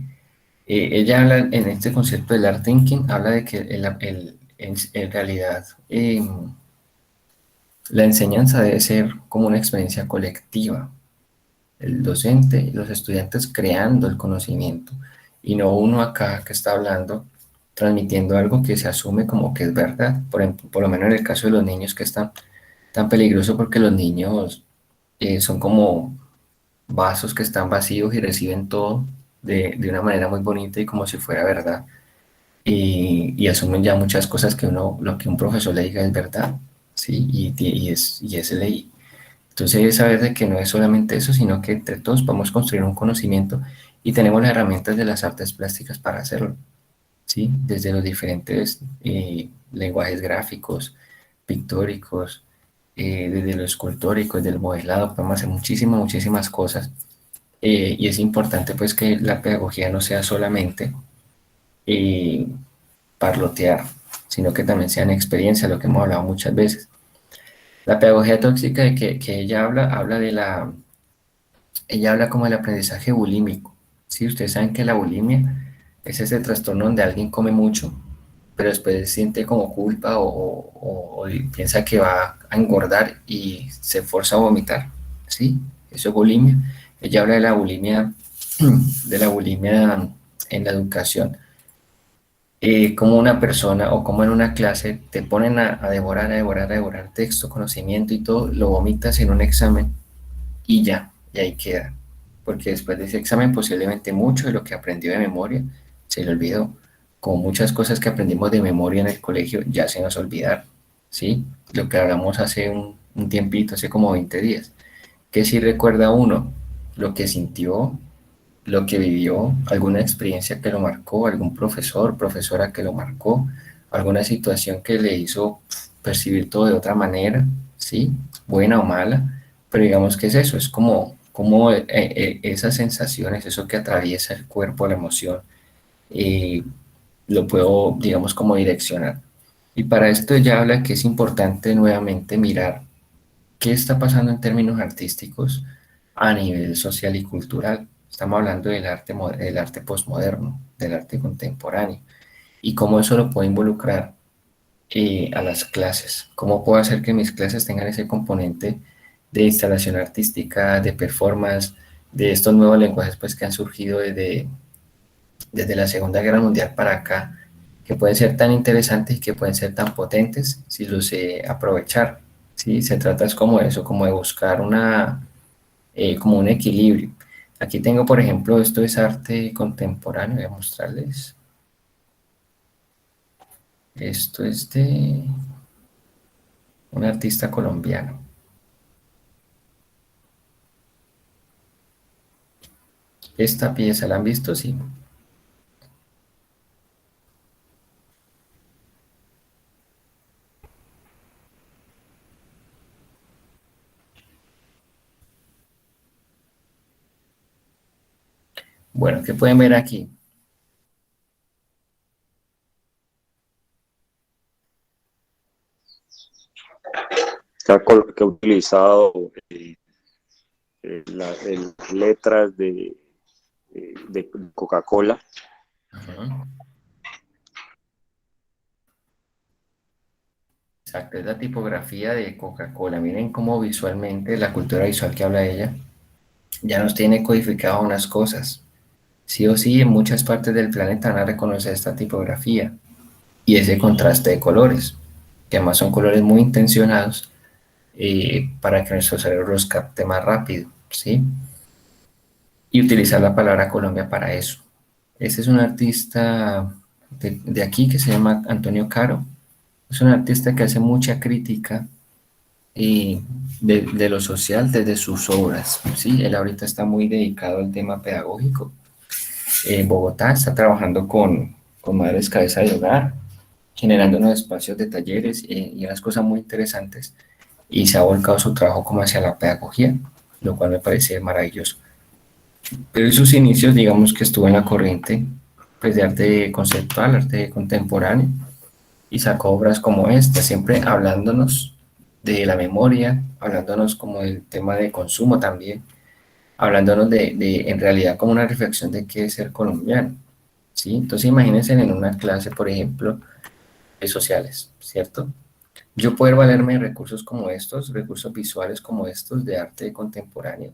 Speaker 1: Ella habla en este concepto del art thinking, habla de que en realidad la enseñanza debe ser como una experiencia colectiva, el docente y los estudiantes creando el conocimiento y no uno acá que está hablando, transmitiendo algo que se asume como que es verdad. Por lo menos en el caso de los niños, que es tan peligroso porque los niños son como vasos que están vacíos y reciben todo de una manera muy bonita y como si fuera verdad. Y asumen ya muchas cosas que lo que un profesor le diga es verdad, ¿sí? Y es ley. Entonces, saber de que no es solamente eso, sino que entre todos podemos construir un conocimiento y tenemos las herramientas de las artes plásticas para hacerlo, ¿sí? Desde los diferentes lenguajes gráficos, pictóricos, desde lo escultórico, desde el modelado, podemos hacer muchísimas cosas. Y es importante pues que la pedagogía no sea solamente eh, parlotear, sino que también sean experiencias, lo que hemos hablado muchas veces. La pedagogía tóxica de que ella ella habla como del aprendizaje bulímico. ¿Sí? Ustedes saben que la bulimia es ese trastorno donde alguien come mucho, pero después siente como culpa o piensa que va a engordar y se forza a vomitar. ¿Sí? Eso es bulimia. Ella habla de la bulimia en la educación. Como una persona o como en una clase te ponen a devorar texto, conocimiento y todo, lo vomitas en un examen y ahí queda. Porque después de ese examen posiblemente mucho de lo que aprendió de memoria se le olvidó. Como muchas cosas que aprendimos de memoria en el colegio ya se nos olvidaron, ¿sí? Lo que hablamos hace un tiempito, hace como 20 días. Que si recuerda uno lo que sintió, lo que vivió, alguna experiencia que lo marcó, algún profesor, profesora que lo marcó, alguna situación que le hizo percibir todo de otra manera, ¿sí? Buena o mala, pero digamos que es eso, es como esas sensaciones, eso que atraviesa el cuerpo, la emoción, eh, lo puedo, digamos, como direccionar. Y para esto ya habla que es importante nuevamente mirar qué está pasando en términos artísticos a nivel social y cultural. Estamos hablando del arte postmoderno, del arte contemporáneo, y cómo eso lo puede involucrar a las clases. Cómo puedo hacer que mis clases tengan ese componente de instalación artística, de performance, de estos nuevos lenguajes pues, que han surgido desde la Segunda Guerra Mundial para acá, que pueden ser tan interesantes y que pueden ser tan potentes si los sé aprovechar. ¿Sí? Se trata es como eso, como de buscar como un equilibrio. Aquí tengo, por ejemplo, esto es arte contemporáneo, voy a mostrarles. Esto es de un artista colombiano. Esta pieza, ¿la han visto? Sí. Bueno, ¿qué pueden ver aquí?
Speaker 9: Que ha utilizado las letras de Coca-Cola.
Speaker 1: Ajá. Exacto, es la tipografía de Coca-Cola. Miren cómo visualmente la cultura visual que habla ella ya nos tiene codificado unas cosas. Sí o sí, en muchas partes del planeta van a reconocer esta tipografía y ese contraste de colores, que además son colores muy intencionados para que nuestro cerebro los capte más rápido, ¿sí? Y utilizar la palabra Colombia para eso. Este es un artista de aquí que se llama Antonio Caro. Es un artista que hace mucha crítica de lo social desde sus obras, ¿sí? Él ahorita está muy dedicado al tema pedagógico. En Bogotá está trabajando con madres cabeza de hogar, generando unos espacios de talleres y unas cosas muy interesantes. Y se ha volcado su trabajo como hacia la pedagogía, lo cual me parece maravilloso. Pero en sus inicios, digamos que estuvo en la corriente pues, de arte conceptual, arte contemporáneo, y sacó obras como esta, siempre hablándonos de la memoria, hablándonos como del tema de consumo también, hablándonos en realidad como una reflexión de qué es ser colombiano, ¿sí? Entonces imagínense en una clase, por ejemplo, de sociales, ¿cierto? Yo poder valerme de recursos como estos, recursos visuales como estos de arte contemporáneo,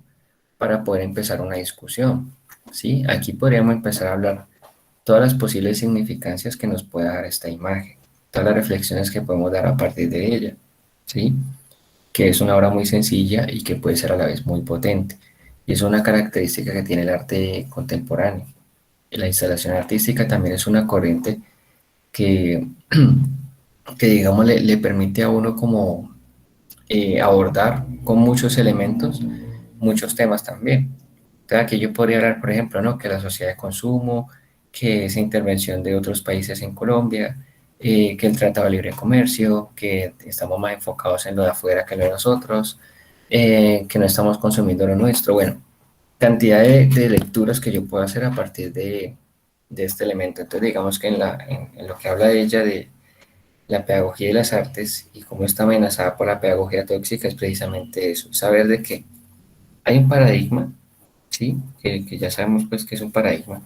Speaker 1: para poder empezar una discusión, ¿sí? Aquí podríamos empezar a hablar todas las posibles significancias que nos pueda dar esta imagen, todas las reflexiones que podemos dar a partir de ella, ¿sí? Que es una obra muy sencilla y que puede ser a la vez muy potente. Y es una característica que tiene el arte contemporáneo. La instalación artística también es una corriente que, que digamos, le permite a uno como abordar con muchos elementos, muchos temas también. Entonces, aquí yo podría hablar, por ejemplo, ¿no? Que la sociedad de consumo, que esa intervención de otros países en Colombia, que el Tratado de Libre Comercio, que estamos más enfocados en lo de afuera que en lo de nosotros, que no estamos consumiendo lo nuestro. Bueno, cantidad de lecturas que yo puedo hacer a partir de este elemento. Entonces, digamos que en lo que habla de ella, de la pedagogía de las artes y cómo está amenazada por la pedagogía tóxica, es precisamente eso, saber de que hay un paradigma, ¿sí? Que ya sabemos pues que es un paradigma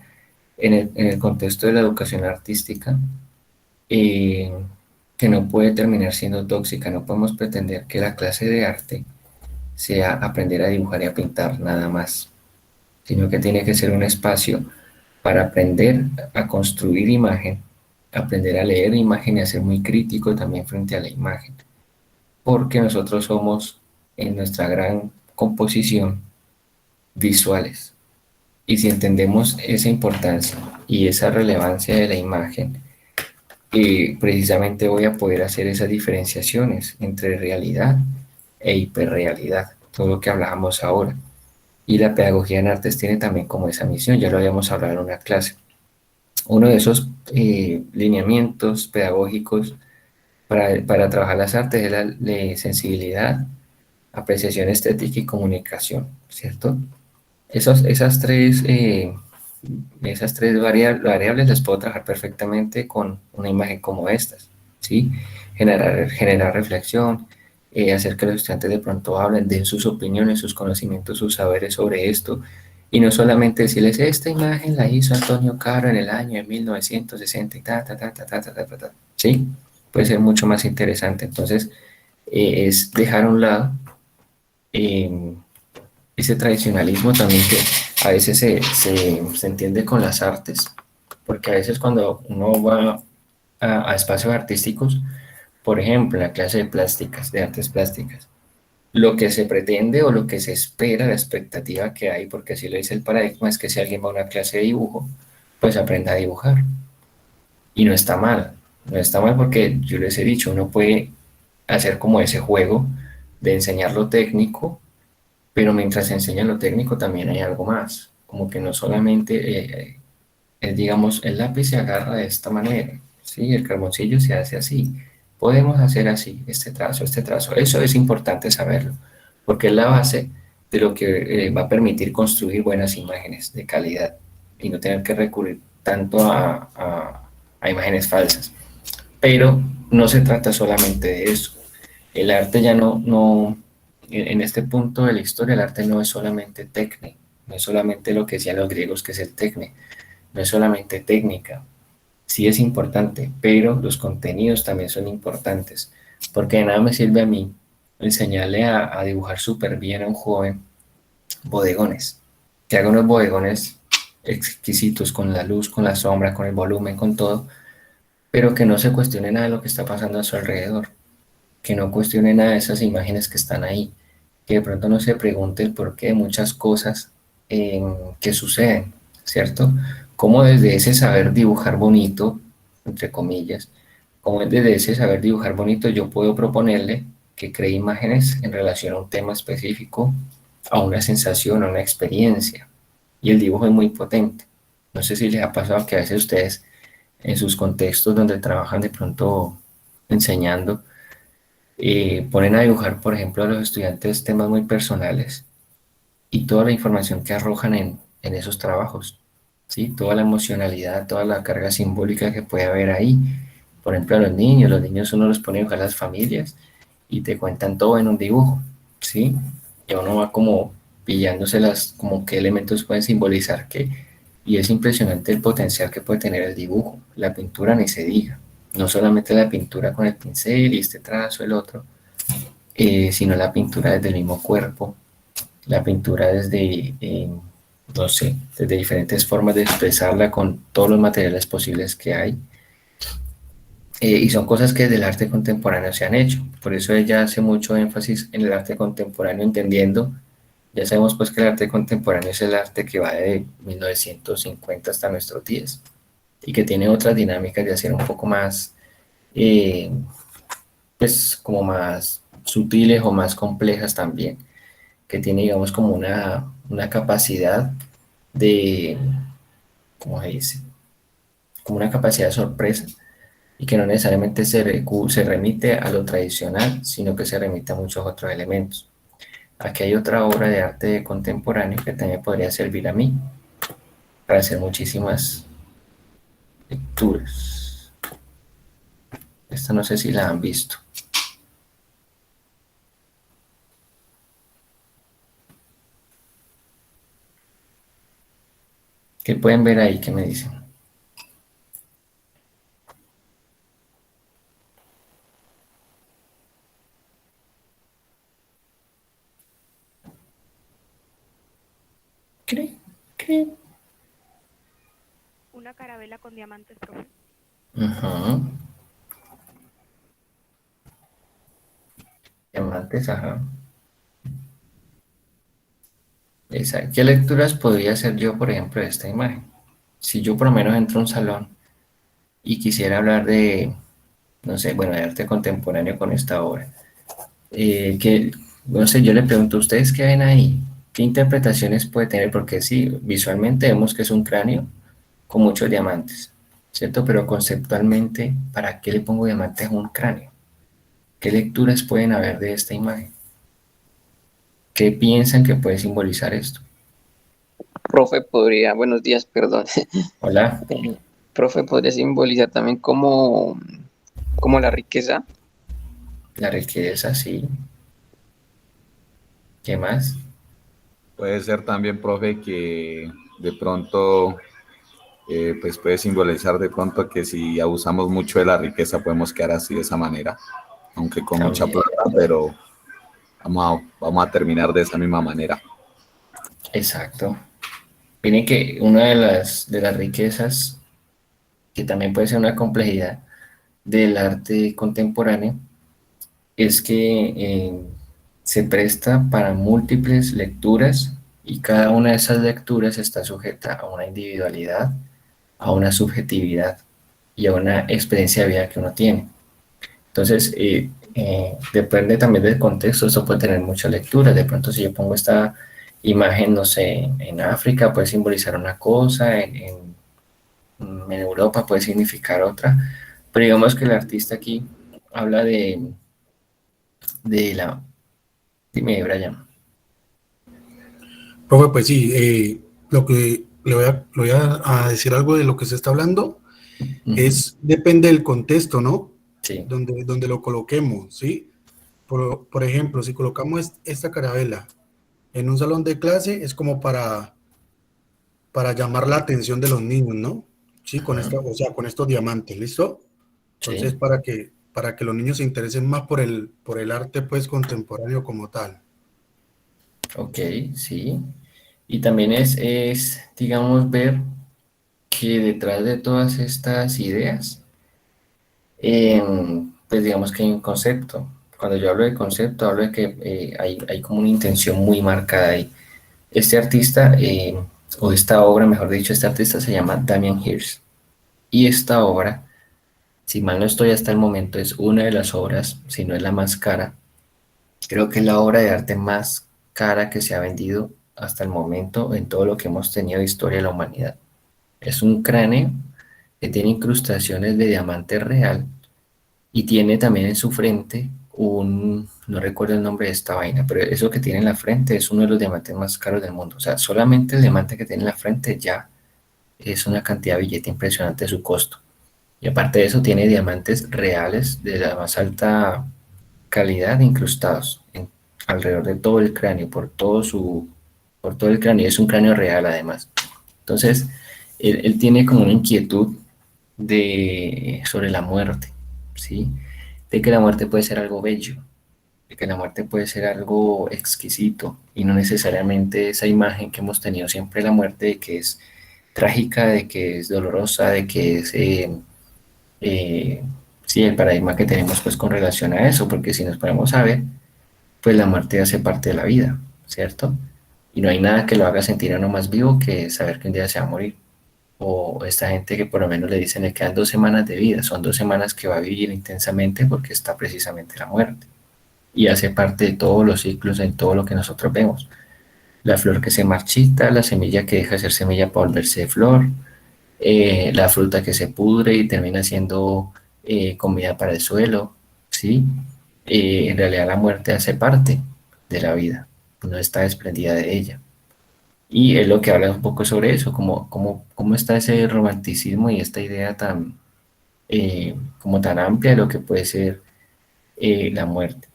Speaker 1: en el contexto de la educación artística, eh, que no puede terminar siendo tóxica. No podemos pretender que la clase de arte sea aprender a dibujar y a pintar nada más, sino que tiene que ser un espacio para aprender a construir imagen, aprender a leer imagen y a ser muy crítico también frente a la imagen, porque nosotros somos en nuestra gran composición visuales. Y si entendemos esa importancia y esa relevancia de la imagen, precisamente voy a poder hacer esas diferenciaciones entre realidad e hiperrealidad, todo lo que hablábamos ahora. Y la pedagogía en artes tiene también como esa misión, ya lo habíamos hablado en una clase. Uno de esos lineamientos pedagógicos para trabajar las artes es la de sensibilidad, apreciación estética y comunicación, ¿cierto? Esas tres variables las puedo trabajar perfectamente con una imagen como estas, ¿sí? Generar reflexión, hacer que los estudiantes de pronto hablen, den sus opiniones, sus conocimientos, sus saberes sobre esto, y no solamente decirles, esta imagen la hizo Antonio Caro en el año de 1960 y ¿sí? Puede ser mucho más interesante. Entonces, es dejar a un lado ese tradicionalismo también que a veces se entiende con las artes, porque a veces cuando uno va a espacios artísticos, por ejemplo, en la clase de plásticas, de artes plásticas, lo que se pretende o lo que se espera, la expectativa que hay, porque así lo dice el paradigma, es que si alguien va a una clase de dibujo, pues aprenda a dibujar. Y no está mal, no está mal porque yo les he dicho, uno puede hacer como ese juego de enseñar lo técnico, pero mientras se enseña lo técnico también hay algo más, como que no solamente digamos, el lápiz se agarra de esta manera, ¿sí? El carboncillo se hace así. Podemos hacer así, este trazo, este trazo. Eso es importante saberlo, porque es la base de lo que va a permitir construir buenas imágenes de calidad y no tener que recurrir tanto a imágenes falsas. Pero no se trata solamente de eso. El arte ya no en este punto de la historia el arte no es solamente tecne, no es solamente lo que decían los griegos que es el tecne, no es solamente técnica, sí es importante, pero los contenidos también son importantes, porque de nada me sirve a mí enseñarle a dibujar súper bien a un joven bodegones, que haga unos bodegones exquisitos con la luz, con la sombra, con el volumen, con todo, pero que no se cuestione nada de lo que está pasando a su alrededor, que no cuestione nada de esas imágenes que están ahí, que de pronto no se pregunte el porqué de muchas cosas que suceden, ¿cierto? Como desde ese saber dibujar bonito, entre comillas, como desde ese saber dibujar bonito yo puedo proponerle que cree imágenes en relación a un tema específico, a una sensación, a una experiencia. Y el dibujo es muy potente. No sé si les ha pasado que a veces ustedes en sus contextos donde trabajan de pronto enseñando, ponen a dibujar, por ejemplo, a los estudiantes temas muy personales y toda la información que arrojan en esos trabajos, ¿sí? Toda la emocionalidad, toda la carga simbólica que puede haber ahí. Por ejemplo, a los niños uno los pone a dibujar las familias y te cuentan todo en un dibujo, ¿sí? Y uno va como pillándoselas, como qué elementos pueden simbolizar qué, y es impresionante el potencial que puede tener el dibujo. La pintura ni se diga, no solamente la pintura con el pincel y este trazo, el otro, sino la pintura desde el mismo cuerpo, la pintura desde, no sé, desde diferentes formas de expresarla con todos los materiales posibles que hay. Y son cosas que desde el arte contemporáneo se han hecho. Por eso ella hace mucho énfasis en el arte contemporáneo, entendiendo, ya sabemos pues que el arte contemporáneo es el arte que va de 1950 hasta nuestros días y que tiene otras dinámicas de hacer un poco más, pues como más sutiles o más complejas también, que tiene digamos como una capacidad de, ¿cómo se dice? Como una capacidad de sorpresa y que no necesariamente se remite a lo tradicional, sino que se remite a muchos otros elementos. Aquí hay otra obra de arte contemporáneo que también podría servir a mí para hacer muchísimas lecturas. Esta no sé si la han visto. ¿Qué pueden ver ahí? ¿Qué me dicen? ¿Qué?
Speaker 10: Una carabela con diamantes, profe.
Speaker 1: Ajá. Diamantes, ajá. ¿Qué lecturas podría hacer yo, por ejemplo, de esta imagen? Si yo por lo menos entro a un salón y quisiera hablar de, no sé, bueno, de arte contemporáneo con esta obra, no sé, yo le pregunto a ustedes qué ven ahí, qué interpretaciones puede tener, porque sí, visualmente vemos que es un cráneo con muchos diamantes, ¿cierto? Pero conceptualmente, ¿para qué le pongo diamantes a un cráneo? ¿Qué lecturas pueden haber de esta imagen? ¿Qué piensan que puede simbolizar esto?
Speaker 11: Profe, podría, buenos días, perdón.
Speaker 1: Hola.
Speaker 11: Profe, podría simbolizar también como la riqueza.
Speaker 1: La riqueza, sí. ¿Qué más?
Speaker 2: Puede ser también, profe, que de pronto, pues puede simbolizar de pronto que si abusamos mucho de la riqueza podemos quedar así de esa manera, aunque con mucha
Speaker 1: También.
Speaker 2: plata, pero vamos a terminar de esa misma manera.
Speaker 1: Exacto. Miren que una de las riquezas, que también puede ser una complejidad del arte contemporáneo, es que se presta para múltiples lecturas y cada una de esas lecturas está sujeta a una individualidad, a una subjetividad y a una experiencia de vida que uno tiene. Entonces, depende también del contexto, esto puede tener muchas lecturas. De pronto, si yo pongo esta imagen, no sé, en África puede simbolizar una cosa, en Europa puede significar otra, pero digamos que el artista aquí habla de la... Dime, Brian.
Speaker 12: Profe, pues sí, lo que le voy a decir algo de lo que se está hablando depende del contexto, ¿no?
Speaker 1: Sí.
Speaker 12: Donde lo coloquemos, ¿sí? por ejemplo, si colocamos esta carabela en un salón de clase, es como para llamar la atención de los niños, ¿no? Sí, con esta, o sea, con estos diamantes, ¿listo? Entonces,
Speaker 1: Sí,
Speaker 12: para que los niños se interesen más por el arte, pues, contemporáneo como tal.
Speaker 1: ok, sí. Y también digamos, ver que detrás de todas estas ideas, pues digamos que hay un concepto. Cuando yo hablo de concepto, hablo de que hay como una intención muy marcada ahí. Este artista, o esta obra, mejor dicho, este artista se llama Damien Hirst. Y esta obra, si mal no estoy hasta el momento, es una de las obras, si no es la más cara. Creo que es la obra de arte más cara que se ha vendido hasta el momento en todo lo que hemos tenido de historia de la humanidad. Es un cráneo que tiene incrustaciones de diamante real y tiene también en su frente no recuerdo el nombre de esta vaina, pero eso que tiene en la frente es uno de los diamantes más caros del mundo. O sea, solamente el diamante que tiene en la frente ya es una cantidad de billete impresionante de su costo. Y aparte de eso, tiene diamantes reales de la más alta calidad incrustados alrededor de todo el cráneo, por todo el cráneo. Es un cráneo real además. Entonces, él tiene como una inquietud sobre la muerte, ¿sí? De que la muerte puede ser algo bello, de que la muerte puede ser algo exquisito y no necesariamente esa imagen que hemos tenido siempre de la muerte, de que es trágica, de que es dolorosa, de que es, sí, el paradigma que tenemos pues con relación a eso, porque si nos ponemos a ver, pues la muerte hace parte de la vida, ¿cierto? Y no hay nada que lo haga sentir a uno más vivo que saber que un día se va a morir. O esta gente que por lo menos le dicen le quedan 2 semanas de vida, son 2 semanas que va a vivir intensamente porque está precisamente la muerte. Y hace parte de todos los ciclos en todo lo que nosotros vemos. La flor que se marchita, la semilla que deja de ser semilla para volverse flor, la fruta que se pudre y termina siendo comida para el suelo, ¿sí? En realidad la muerte hace parte de la vida, no está desprendida de ella. Y es lo que habla un poco sobre eso, cómo está ese romanticismo y esta idea tan, como tan amplia de lo que puede ser la muerte.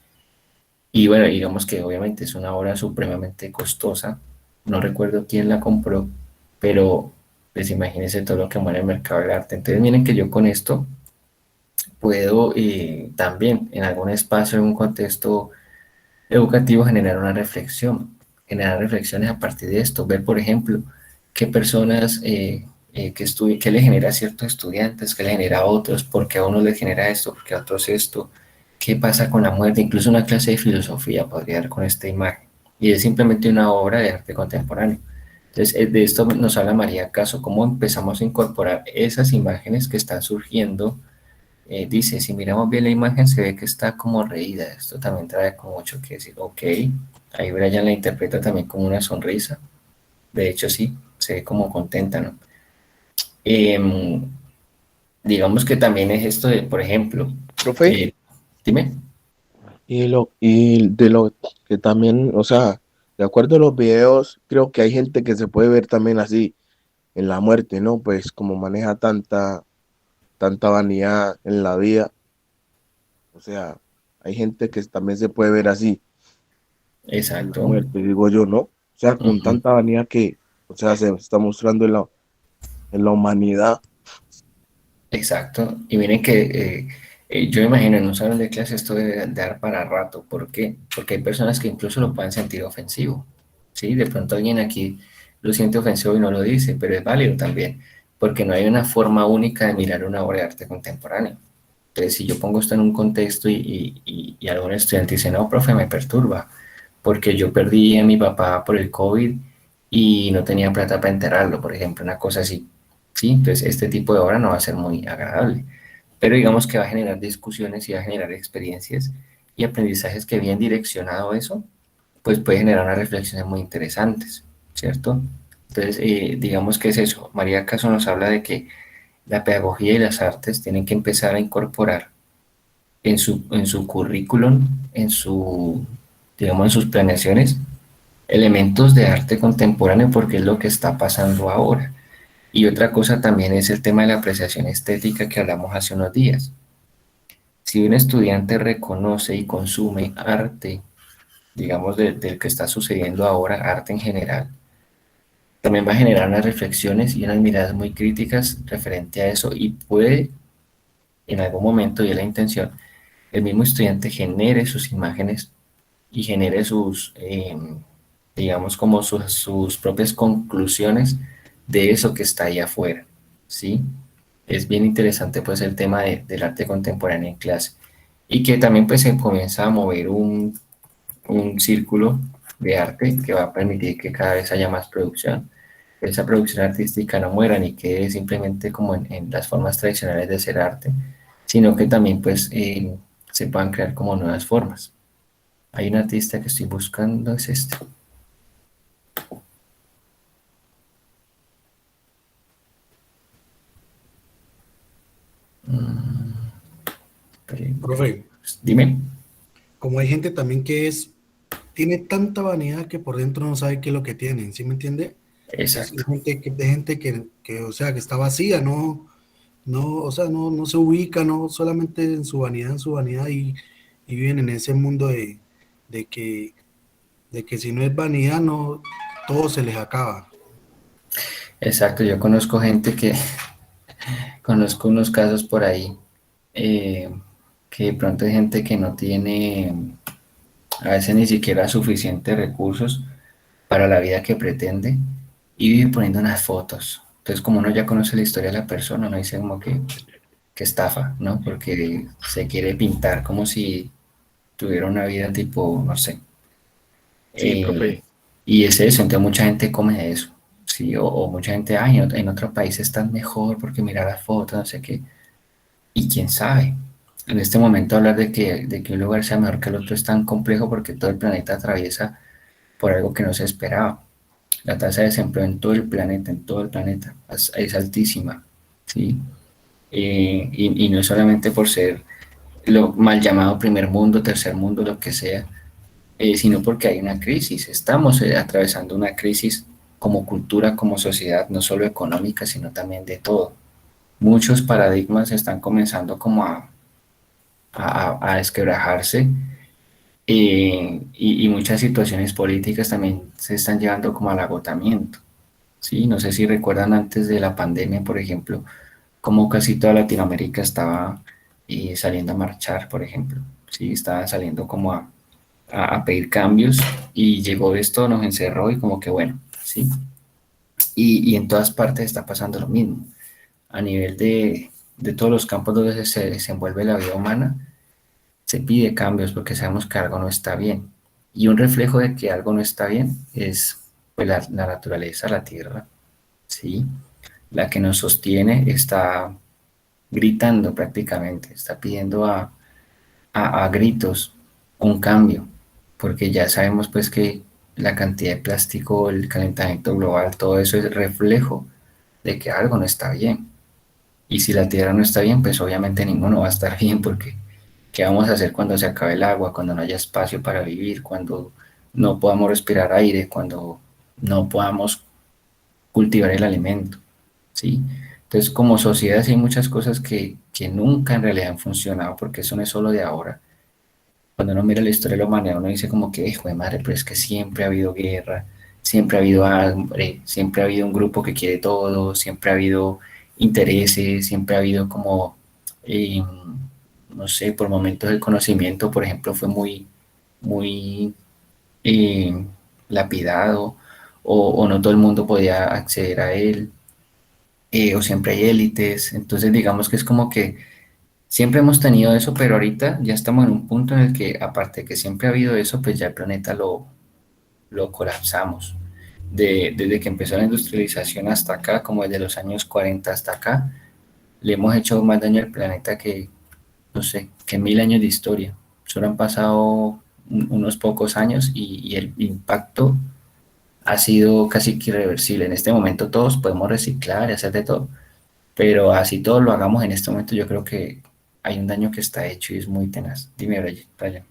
Speaker 1: Y bueno, digamos que obviamente es una obra supremamente costosa, no recuerdo quién la compró, pero pues imagínense todo lo que muere en el mercado del arte. Entonces miren que yo con esto puedo también en algún espacio, en un contexto educativo, generar reflexiones a partir de esto, ver, por ejemplo, qué personas, qué le genera a ciertos estudiantes, qué le genera a otros, por qué a uno le genera esto, por qué a otros esto, qué pasa con la muerte, incluso una clase de filosofía podría dar con esta imagen, y es simplemente una obra de arte contemporáneo. Entonces, de esto nos habla María Caso, cómo empezamos a incorporar esas imágenes que están surgiendo. Dice, si miramos bien la imagen se ve que está como reída, esto también trae como mucho que decir, ok, ahí Brian la interpreta también como una sonrisa, de hecho sí, se ve como contenta, ¿no? Em, digamos que también es esto de, por ejemplo,
Speaker 7: Profe,
Speaker 1: dime,
Speaker 7: y de lo que también, o sea, de acuerdo a los videos, creo que hay gente que se puede ver también así en la muerte, ¿no? Pues como maneja tanta vanidad en la vida, o sea, hay gente que también se puede ver así en la
Speaker 1: exacto,
Speaker 7: muerte, digo yo, ¿no? O sea, con
Speaker 1: ujú,
Speaker 7: tanta vanidad que, o sea, se está mostrando en la humanidad.
Speaker 1: exacto, y miren que yo imagino en un salón de clase esto debe dar para rato, ¿por qué? Porque hay personas que incluso lo pueden sentir ofensivo, ¿sí? De pronto alguien aquí lo siente ofensivo y no lo dice, pero es válido también, porque no hay una forma única de mirar una obra de arte contemporáneo. Entonces, si yo pongo esto en un contexto y algún estudiante dice, no, profe, me perturba, porque yo perdí a mi papá por el COVID y no tenía plata para enterrarlo, por ejemplo, una cosa así, ¿sí? Entonces, este tipo de obra no va a ser muy agradable, pero digamos que va a generar discusiones y va a generar experiencias y aprendizajes que bien direccionado eso, pues puede generar unas reflexiones muy interesantes, ¿cierto? Entonces, digamos que es eso. María Caso nos habla de que la pedagogía y las artes tienen que empezar a incorporar en su currículum, digamos, en sus planeaciones, elementos de arte contemporáneo porque es lo que está pasando ahora. Y otra cosa también es el tema de la apreciación estética que hablamos hace unos días. Si un estudiante reconoce y consume arte, digamos, del que está sucediendo ahora, arte en general, también va a generar unas reflexiones y unas miradas muy críticas referente a eso y puede en algún momento, y es la intención, el mismo estudiante genere sus imágenes y genere sus, digamos, como sus propias conclusiones de eso que está ahí afuera, ¿sí? Es bien interesante pues el tema del arte contemporáneo en clase y que también pues se comienza a mover un círculo de arte que va a permitir que cada vez haya más producción, que esa producción artística no muera ni quede simplemente como en las formas tradicionales de hacer arte, sino que también pues se puedan crear como nuevas formas. Hay un artista que estoy buscando, es este.
Speaker 12: Profe,
Speaker 1: Dime.
Speaker 12: como hay gente también tiene tanta vanidad que por dentro no sabe qué es lo que tienen, ¿sí me entiende? Es
Speaker 1: Exacto.
Speaker 12: gente que, o sea, que está vacía, o sea, no se ubica, no solamente en su vanidad y viven en ese mundo de que, de que si no es vanidad, no, todo se les acaba.
Speaker 1: Exacto, yo conozco gente que, conozco unos casos por ahí, eh, que de pronto hay gente que no tiene a veces ni siquiera suficientes recursos para la vida que pretende y vive poniendo unas fotos. Entonces, como uno ya conoce la historia de la persona, uno dice como que estafa, ¿no? Porque se quiere pintar como si tuviera una vida tipo, no sé.
Speaker 7: Sí,
Speaker 1: Eh,
Speaker 7: profe.
Speaker 1: y es eso, entonces mucha gente come de eso, ¿sí? O mucha gente, ay, en otro país están mejor porque mira las fotos, no sé qué. Y quién sabe, en este momento hablar de que un lugar sea mejor que el otro es tan complejo porque todo el planeta atraviesa por algo que no se esperaba. La tasa de desempleo en todo el planeta, es altísima, ¿sí? Y no es solamente por ser lo mal llamado primer mundo, tercer mundo, lo que sea, sino porque hay una crisis. Estamos atravesando una crisis como cultura, como sociedad, no solo económica, sino también de todo. Muchos paradigmas están comenzando como a desquebrajarse y muchas situaciones políticas también se están llevando como al agotamiento. Sí, no sé si recuerdan antes de la pandemia, por ejemplo, cómo casi toda Latinoamérica estaba saliendo a marchar, por ejemplo. Sí, estaba saliendo como a pedir cambios y llegó esto, nos encerró y como que bueno, sí. Y en todas partes está pasando lo mismo. A nivel de todos los campos donde se desenvuelve la vida humana, se pide cambios porque sabemos que algo no está bien. Y un reflejo de que algo no está bien es pues, la naturaleza, la tierra, ¿sí? La que nos sostiene está gritando prácticamente, está pidiendo a gritos un cambio, porque ya sabemos pues que la cantidad de plástico, el calentamiento global, todo eso es reflejo de que algo no está bien. Y si la tierra no está bien, pues obviamente ninguno va a estar bien porque ¿qué vamos a hacer cuando se acabe el agua, cuando no haya espacio para vivir, cuando no podamos respirar aire, cuando no podamos cultivar el alimento? ¿Sí? Entonces, como sociedad, sí hay muchas cosas que nunca en realidad han funcionado, porque eso no es solo de ahora. Cuando uno mira la historia de la humanidad, uno dice como que, hijo de madre, pero es que siempre ha habido guerra, siempre ha habido hambre, siempre ha habido un grupo que quiere todo, siempre ha habido intereses, siempre ha habido como, eh, no sé, por momentos el conocimiento, por ejemplo, fue muy eh, lapidado, o no todo el mundo podía acceder a él, o siempre hay élites, entonces digamos que es como que siempre hemos tenido eso, pero ahorita ya estamos en un punto en el que, aparte de que siempre ha habido eso, pues ya el planeta lo colapsamos. Desde que empezó la industrialización hasta acá, como desde los años 40 hasta acá, le hemos hecho más daño al planeta que, no sé, que 1000 años de historia. Solo han pasado unos pocos años y el impacto ha sido casi que irreversible. En este momento todos podemos reciclar y hacer de todo, pero así todos lo hagamos en este momento, yo creo que hay un daño que está hecho y es muy tenaz. Dime, Brian.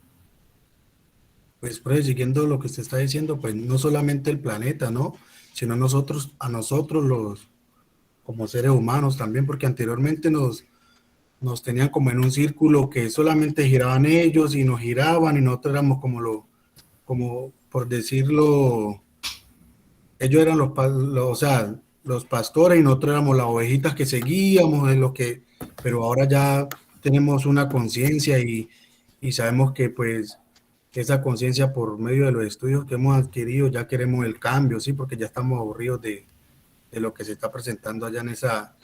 Speaker 12: Pues, siguiendo lo que usted está diciendo, pues no solamente el planeta, ¿no? Sino a nosotros como seres humanos también, porque anteriormente nos tenían como en un círculo que solamente giraban ellos y nos giraban y nosotros éramos como por decirlo, ellos eran o sea, los pastores y nosotros éramos las ovejitas que seguíamos, pero ahora ya tenemos una conciencia y sabemos que pues esa conciencia por medio de los estudios que hemos adquirido ya queremos el cambio, sí, porque ya estamos aburridos de lo que se está presentando allá en esa,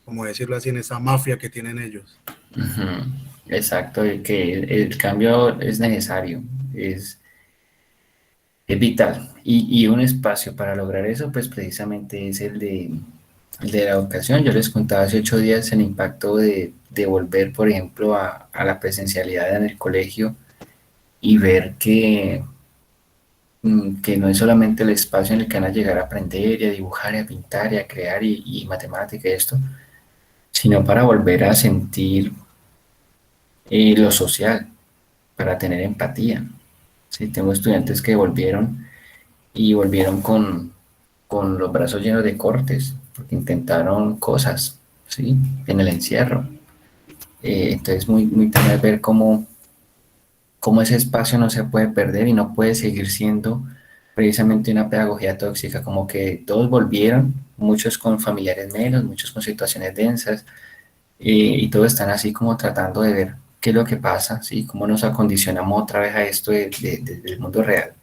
Speaker 12: como decirlo así, en esa mafia que tienen ellos.
Speaker 1: Ujú. Exacto, y que el cambio es necesario, es vital. Y un espacio para lograr eso, pues precisamente es el de la educación. Yo les contaba hace 8 días el impacto de volver, por ejemplo, a la presencialidad en el colegio y ver que no es solamente el espacio en el que van a llegar a aprender y a dibujar y a pintar y a crear y matemática y esto, sino para volver a sentir lo social, para tener empatía. Sí, tengo estudiantes que volvieron y volvieron con los brazos llenos de cortes, porque intentaron cosas, ¿sí? En el encierro. Entonces, muy tener ver cómo ese espacio no se puede perder y no puede seguir siendo precisamente una pedagogía tóxica, como que todos volvieron, muchos con familiares menos, muchos con situaciones densas, y todos están así como tratando de ver qué es lo que pasa, ¿sí? Cómo nos acondicionamos otra vez a esto del mundo real,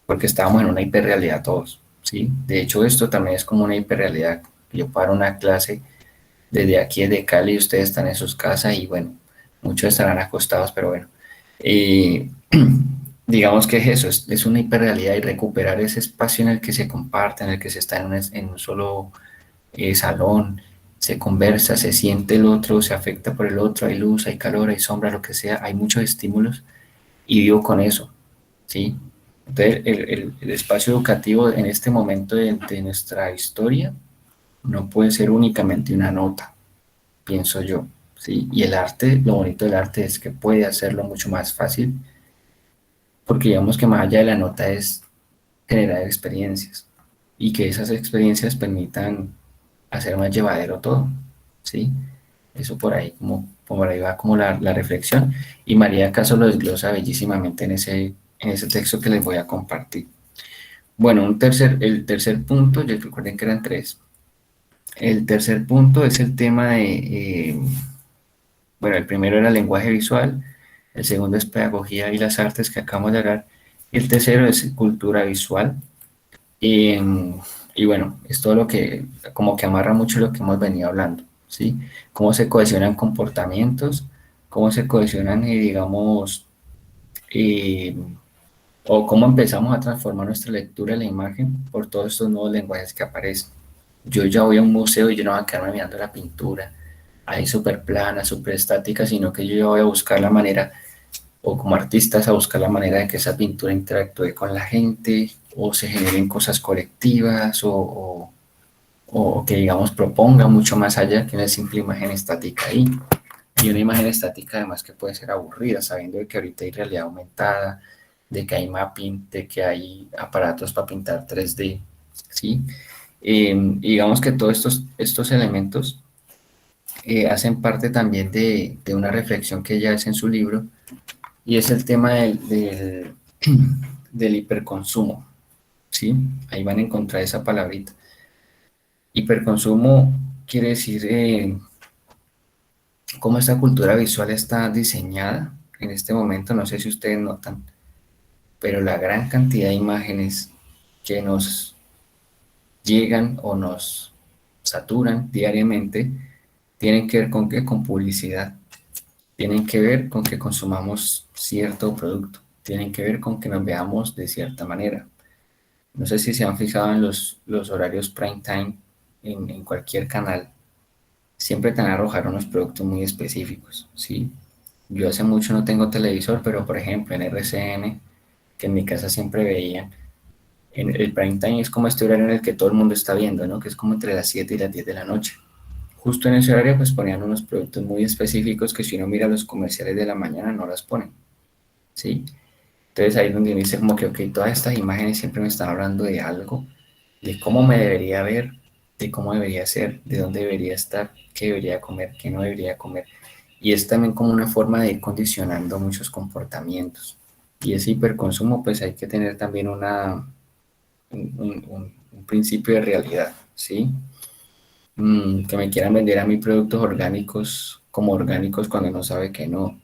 Speaker 1: porque estábamos en una hiperrealidad todos, ¿sí? De hecho, esto también es como una hiperrealidad. Yo paro una clase desde aquí, desde Cali, y ustedes están en sus casas y bueno, muchos estarán acostados, pero bueno. Eh, digamos que es eso, es una hiperrealidad y recuperar ese espacio en el que se comparte, en el que se está en un solo salón, se conversa, se siente el otro, se afecta por el otro, hay luz, hay calor, hay sombra, lo que sea, hay muchos estímulos y vivo con eso, ¿sí? Entonces, el espacio educativo en este momento de nuestra historia no puede ser únicamente una nota, pienso yo, ¿sí? Y el arte, lo bonito del arte es que puede hacerlo mucho más fácil, porque digamos que más allá de la nota es generar experiencias y que esas experiencias permitan hacer más llevadero todo, ¿sí? Eso por ahí va como la reflexión. Y María Caso lo desglosa bellísimamente en ese texto que les voy a compartir. Bueno, el tercer punto, yo recuerden que eran tres. El tercer punto es el tema bueno, el primero era lenguaje visual, el segundo es pedagogía y las artes que acabamos de hablar, y el tercero es cultura visual. Y, y bueno, es todo lo que, como que amarra mucho lo que hemos venido hablando, ¿sí? Cómo se cohesionan comportamientos, cómo se cohesionan, digamos, eh, o cómo empezamos a transformar nuestra lectura de la imagen por todos estos nuevos lenguajes que aparecen. Yo ya voy a un museo y yo no voy a quedarme mirando la pintura ahí súper plana, súper estática, sino que yo ya voy a buscar la manera, o como artistas, a buscar la manera de que esa pintura interactúe con la gente, o se generen cosas colectivas, o que, digamos, proponga mucho más allá que una simple imagen estática ahí. Y una imagen estática además que puede ser aburrida, sabiendo de que ahorita hay realidad aumentada, de que hay mapping, de que hay aparatos para pintar 3D, ¿sí? Y digamos que todos estos elementos hacen parte también de una reflexión que ella hace en su libro, y es el tema del hiperconsumo, ¿sí? Ahí van a encontrar esa palabrita. Hiperconsumo quiere decir cómo esta cultura visual está diseñada en este momento, no sé si ustedes notan, pero la gran cantidad de imágenes que nos llegan o nos saturan diariamente tienen que ver con qué, con publicidad, tienen que ver con que consumamos cierto producto, tienen que ver con que nos veamos de cierta manera. No sé si se han fijado en los horarios prime time en cualquier canal, siempre te van a arrojar unos productos muy específicos, ¿sí? Yo hace mucho no tengo televisor, pero por ejemplo en RCN, que en mi casa siempre veían, en el prime time es como este horario en el que todo el mundo está viendo, ¿no? Que es como entre las 7 y las 10 de la noche. Justo en ese horario pues ponían unos productos muy específicos que si uno mira los comerciales de la mañana no las ponen, ¿sí? Entonces ahí es donde uno dice como que, ok, todas estas imágenes siempre me están hablando de algo, de cómo me debería ver, de cómo debería ser, de dónde debería estar, qué debería comer, qué no debería comer. Y es también como una forma de ir condicionando muchos comportamientos. Y ese hiperconsumo, pues hay que tener también un principio de realidad, ¿sí? Que me quieran vender a mí productos orgánicos como orgánicos cuando no sabe que no.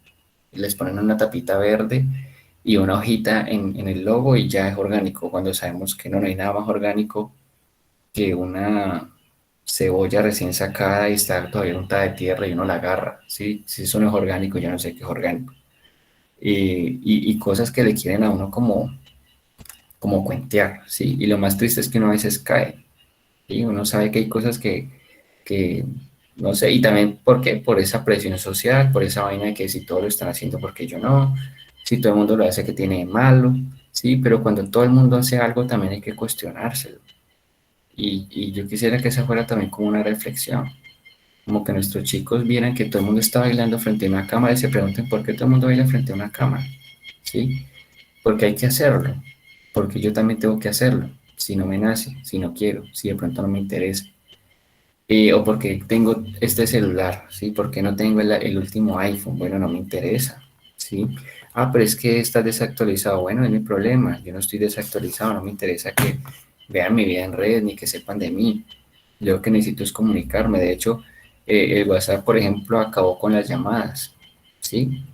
Speaker 1: Les ponen una tapita verde y una hojita en el logo y ya es orgánico, cuando sabemos que no, no hay nada más orgánico que una cebolla recién sacada y está todavía untada de tierra y uno la agarra, ¿sí? Si eso no es orgánico, yo no sé qué es orgánico. Y cosas que le quieren a uno como cuentear, ¿sí? Y lo más triste es que uno a veces cae, ¿sí? Uno sabe que hay cosas que no sé, y también, ¿por qué? Por esa presión social, por esa vaina de que si todos lo están haciendo, porque yo no? Si todo el mundo lo hace, que tiene de malo? ¿Sí? Pero cuando todo el mundo hace algo, también hay que cuestionárselo. Y yo quisiera que esa fuera también como una reflexión, como que nuestros chicos vieran que todo el mundo está bailando frente a una cámara y se pregunten por qué todo el mundo baila frente a una cámara, ¿sí? Porque hay que hacerlo, porque yo también tengo que hacerlo, si no me nace, si no quiero, si de pronto no me interesa. O porque tengo este celular, ¿sí? Porque no tengo el último iPhone, bueno, no me interesa, ¿sí? Ah, pero es que estás desactualizado, bueno, es mi problema, yo no estoy desactualizado, no me interesa que vean mi vida en redes ni que sepan de mí. Yo lo que necesito es comunicarme. De hecho, el WhatsApp, por ejemplo, acabó con las llamadas, ¿sí?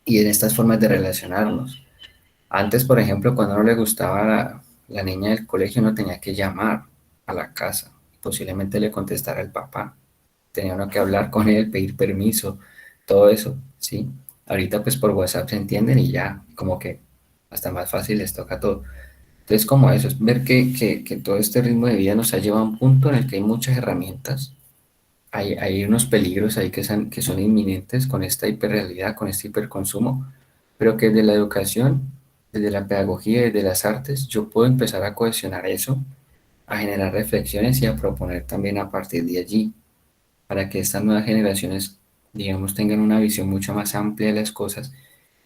Speaker 1: Y en estas formas de relacionarnos. Antes, por ejemplo, cuando no le gustaba la niña del colegio, no tenía que llamar a la casa. Posiblemente le contestara el papá. Tenía uno que hablar con él, pedir permiso, todo eso, ¿sí? Ahorita pues por WhatsApp se entienden y ya, como que hasta más fácil les toca todo. Entonces, como eso, es ver que todo este ritmo de vida nos ha llevado a un punto en el que hay muchas herramientas, hay unos peligros ahí que son inminentes con esta hiperrealidad, con este hiperconsumo, pero que desde la educación, desde la pedagogía, desde las artes, yo puedo empezar a cohesionar eso, a generar reflexiones y a proponer también a partir de allí, para que estas nuevas generaciones, digamos, tengan una visión mucho más amplia de las cosas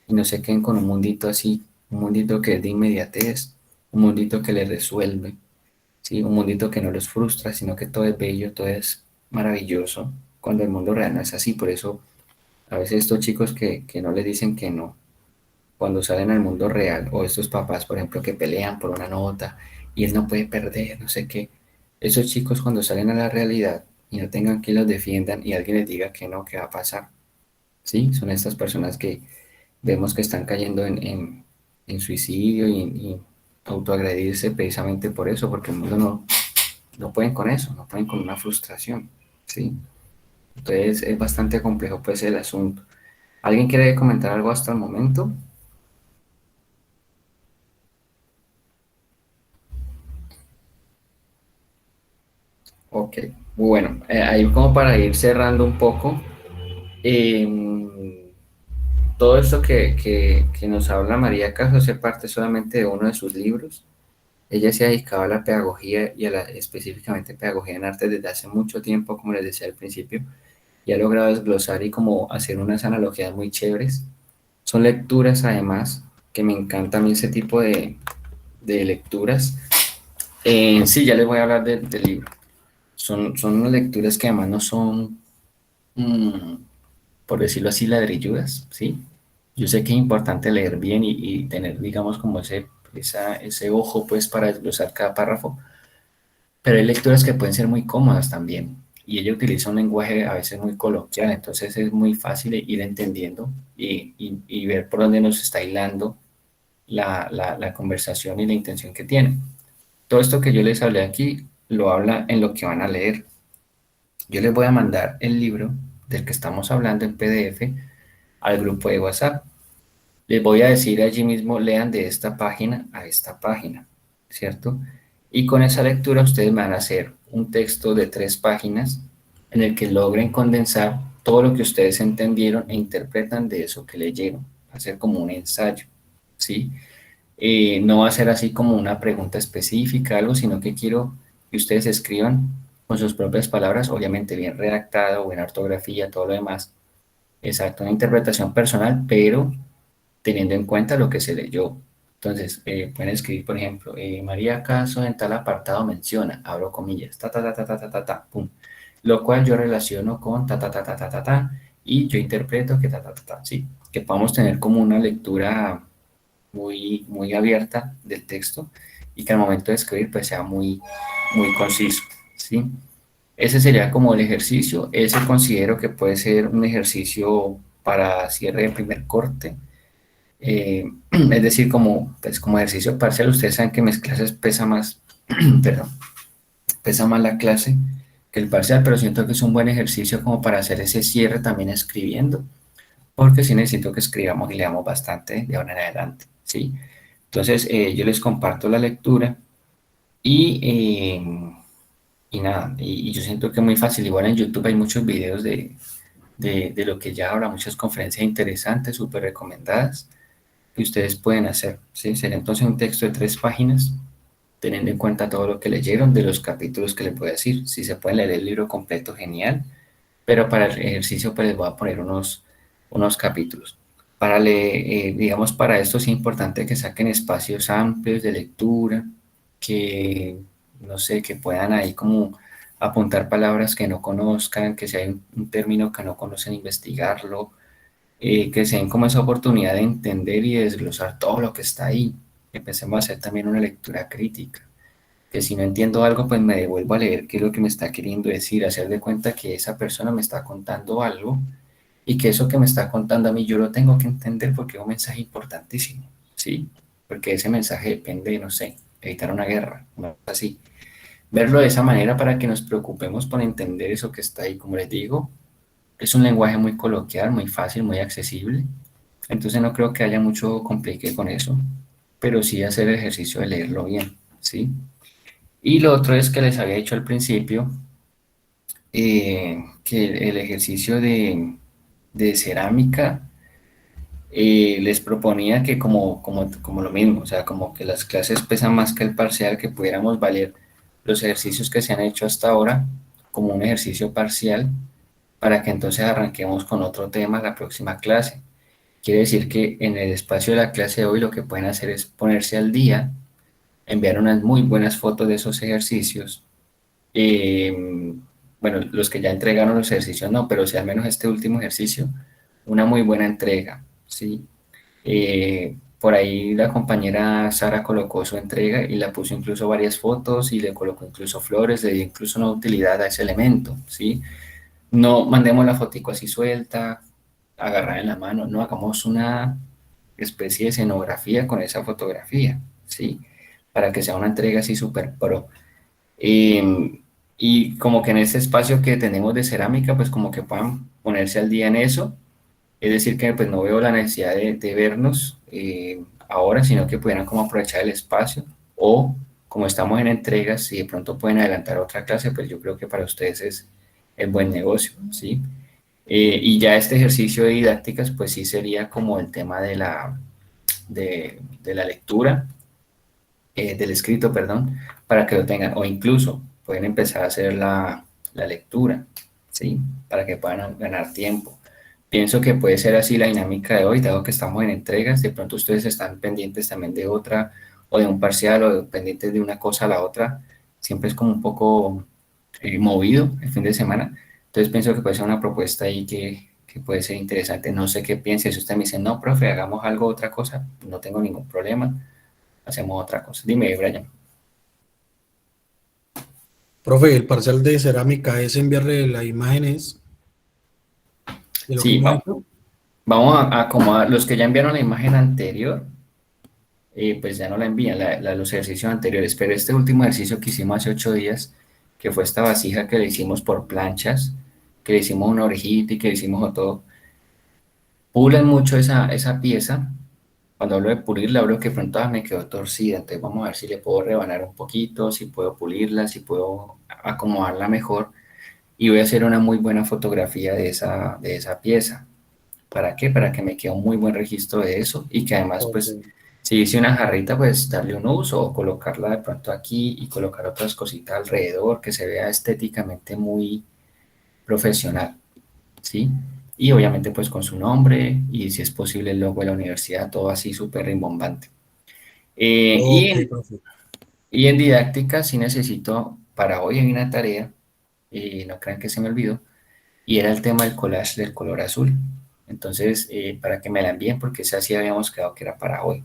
Speaker 1: y no se queden con un mundito así, un mundito que es de inmediatez, un mundito que les resuelve, ¿sí? Un mundito que no los frustra, sino que todo es bello, todo es maravilloso, cuando el mundo real no es así. Por eso a veces estos chicos que no les dicen que no, cuando salen al mundo real, o estos papás, por ejemplo, que pelean por una nota y él no puede perder, no sé qué, esos chicos cuando salen a la realidad y no tengan quien los defiendan y alguien les diga que no, ¿qué va a pasar? ¿Sí? Son estas personas que vemos que están cayendo en suicidio y autoagredirse precisamente por eso, porque el mundo no pueden con eso, no pueden con una frustración, ¿sí? Entonces es bastante complejo pues el asunto. ¿Alguien quiere comentar algo hasta el momento? Ok, bueno, ahí como para ir cerrando un poco, todo esto que nos habla María Caso hace parte solamente de uno de sus libros. Ella se ha dedicado a la pedagogía y a la específicamente pedagogía en arte desde hace mucho tiempo, como les decía al principio, y ha logrado desglosar y como hacer unas analogías muy chéveres. Son lecturas además que me encanta a mí ese tipo de lecturas. Sí, ya les voy a hablar del libro. Son unas lecturas que además no son, mm, por decirlo así, ladrilludas, ¿sí? Yo sé que es importante leer bien y tener, digamos, como ese ojo, pues, para desglosar cada párrafo, pero hay lecturas que pueden ser muy cómodas también, y ella utiliza un lenguaje a veces muy coloquial, entonces es muy fácil ir entendiendo y ver por dónde nos está hilando la conversación y la intención que tiene. Todo esto que yo les hablé aquí lo habla en lo que van a leer. Yo les voy a mandar el libro del que estamos hablando en PDF al grupo de WhatsApp. Les voy a decir allí mismo, lean de esta página a esta página, ¿cierto? Y con esa lectura ustedes van a hacer un texto de 3 páginas en el que logren condensar todo lo que ustedes entendieron e interpretan de eso que leyeron. Va a ser como un ensayo, ¿sí? No va a ser así como una pregunta específica, algo, sino que quiero que ustedes escriban con sus propias palabras, obviamente bien redactado, buena ortografía, todo lo demás. Exacto, una interpretación personal, pero teniendo en cuenta lo que se leyó, Entonces, pueden escribir, por ejemplo, María Caso en tal apartado menciona, abro comillas, ta, ta, ta, ta, ta, ta, ta, ta, pum. Lo cual yo relaciono con ta, ta, ta, ta, ta, ta, ta, y yo interpreto que ta, ta, ta, ta, sí. Que podamos tener como una lectura muy abierta del texto y que al momento de escribir pues sea muy conciso, ¿sí? Ese sería como el ejercicio. Ese considero que puede ser un ejercicio para cierre de primer corte. Es decir, pues, como ejercicio parcial, ustedes saben que en mis clases pesa más, perdón, pesa más la clase que el parcial, pero siento que es un buen ejercicio como para hacer ese cierre también escribiendo, porque sí necesito que escribamos y leamos bastante de ahora en adelante, ¿sí? Entonces, yo les comparto la lectura y, y nada, y yo siento que es muy fácil. Igual en YouTube hay muchos videos de lo que ya habla, muchas conferencias interesantes, súper recomendadas, que ustedes pueden hacer, ¿sí? Sería entonces un texto de 3 páginas, teniendo en cuenta todo lo que leyeron, de los capítulos que les voy a decir. Si se pueden leer el libro completo, genial, pero para el ejercicio pues les voy a poner unos capítulos. Para leer, digamos, para esto es importante que saquen espacios amplios de lectura, que, no sé, que puedan ahí como apuntar palabras que no conozcan, que si hay un término que no conocen, investigarlo, que se den como esa oportunidad de entender y desglosar todo lo que está ahí. Empecemos a hacer también una lectura crítica, que si no entiendo algo, pues me devuelvo a leer qué es lo que me está queriendo decir, hacer de cuenta que esa persona me está contando algo y que eso que me está contando a mí yo lo tengo que entender porque es un mensaje importantísimo, ¿sí? Porque ese mensaje depende, no sé, evitar una guerra, una cosa así. Verlo de esa manera para que nos preocupemos por entender eso que está ahí, como les digo, es un lenguaje muy coloquial, muy fácil, muy accesible, entonces no creo que haya mucho complique con eso, pero sí hacer el ejercicio de leerlo bien, ¿sí? Y lo otro es que les había dicho al principio que el ejercicio de cerámica les proponía que como lo mismo, o sea, como que las clases pesan más que el parcial, que pudiéramos valer los ejercicios que se han hecho hasta ahora como un ejercicio parcial para que entonces arranquemos con otro tema la próxima clase. Quiere decir que en el espacio de la clase de hoy lo que pueden hacer es ponerse al día, enviar unas muy buenas fotos de esos ejercicios. Bueno, los que ya entregaron los ejercicios no, pero si al menos este último ejercicio, una muy buena entrega, ¿sí? Por ahí la compañera Sara colocó su entrega y la puso incluso varias fotos y le colocó incluso flores, le dio incluso una utilidad a ese elemento, ¿sí? No mandemos la fotico así suelta, agarrada en la mano, no, hagamos una especie de escenografía con esa fotografía, ¿sí? Para que sea una entrega así súper pro. Y como que en ese espacio que tenemos de cerámica, pues como que puedan ponerse al día en eso. Es decir, que pues no veo la necesidad de vernos ahora, sino que pudieran como aprovechar el espacio o como estamos en entregas, si de pronto pueden adelantar otra clase, pues yo creo que para ustedes es buen negocio, ¿sí? Y ya este ejercicio de didácticas, pues sí sería como el tema de la lectura, del escrito, perdón, para que lo tengan, o incluso pueden empezar a hacer la lectura, ¿sí? Para que puedan ganar tiempo. Pienso que puede ser así la dinámica de hoy, dado que estamos en entregas, de pronto ustedes están pendientes también de otra, o de un parcial, o pendientes de una cosa a la otra, siempre es como un poco movido el fin de semana, entonces pienso que puede ser una propuesta ahí que puede ser interesante, no sé qué piense, si usted me dice, no, profe, hagamos algo, otra cosa, no tengo ningún problema, hacemos otra cosa. Dime, Brian.
Speaker 12: Profe, el parcial de cerámica es enviarle las imágenes de lo que
Speaker 1: Sí,
Speaker 12: hemos hecho.
Speaker 1: vamos a acomodar los que ya enviaron la imagen anterior, pues ya no la envían, los ejercicios anteriores, pero este último ejercicio que hicimos hace 8 días, que fue esta vasija que le hicimos por planchas, que le hicimos una orejita y que le hicimos todo, pulen mucho esa pieza. Cuando hablo de pulirla, hablo que pronto me quedó torcida, entonces vamos a ver si le puedo rebanar un poquito, si puedo pulirla, si puedo acomodarla mejor, y voy a hacer una muy buena fotografía de esa pieza. ¿Para qué? Para que me quede un muy buen registro de eso y que además,
Speaker 12: Ok.
Speaker 1: pues, si hice una jarrita, pues darle un uso o colocarla de pronto aquí y colocar otras cositas alrededor que se vea estéticamente muy profesional, ¿sí? Y obviamente pues con su nombre y si es posible el logo de la universidad, todo así súper rimbombante. Eh, y,
Speaker 12: Ok,
Speaker 1: en,
Speaker 12: profe.
Speaker 1: y en didáctica sí necesito, para hoy hay una tarea, no crean que se me olvidó, y era el tema del collage del color azul. Entonces, para que me la envíen, porque esa sí habíamos quedado que era para hoy,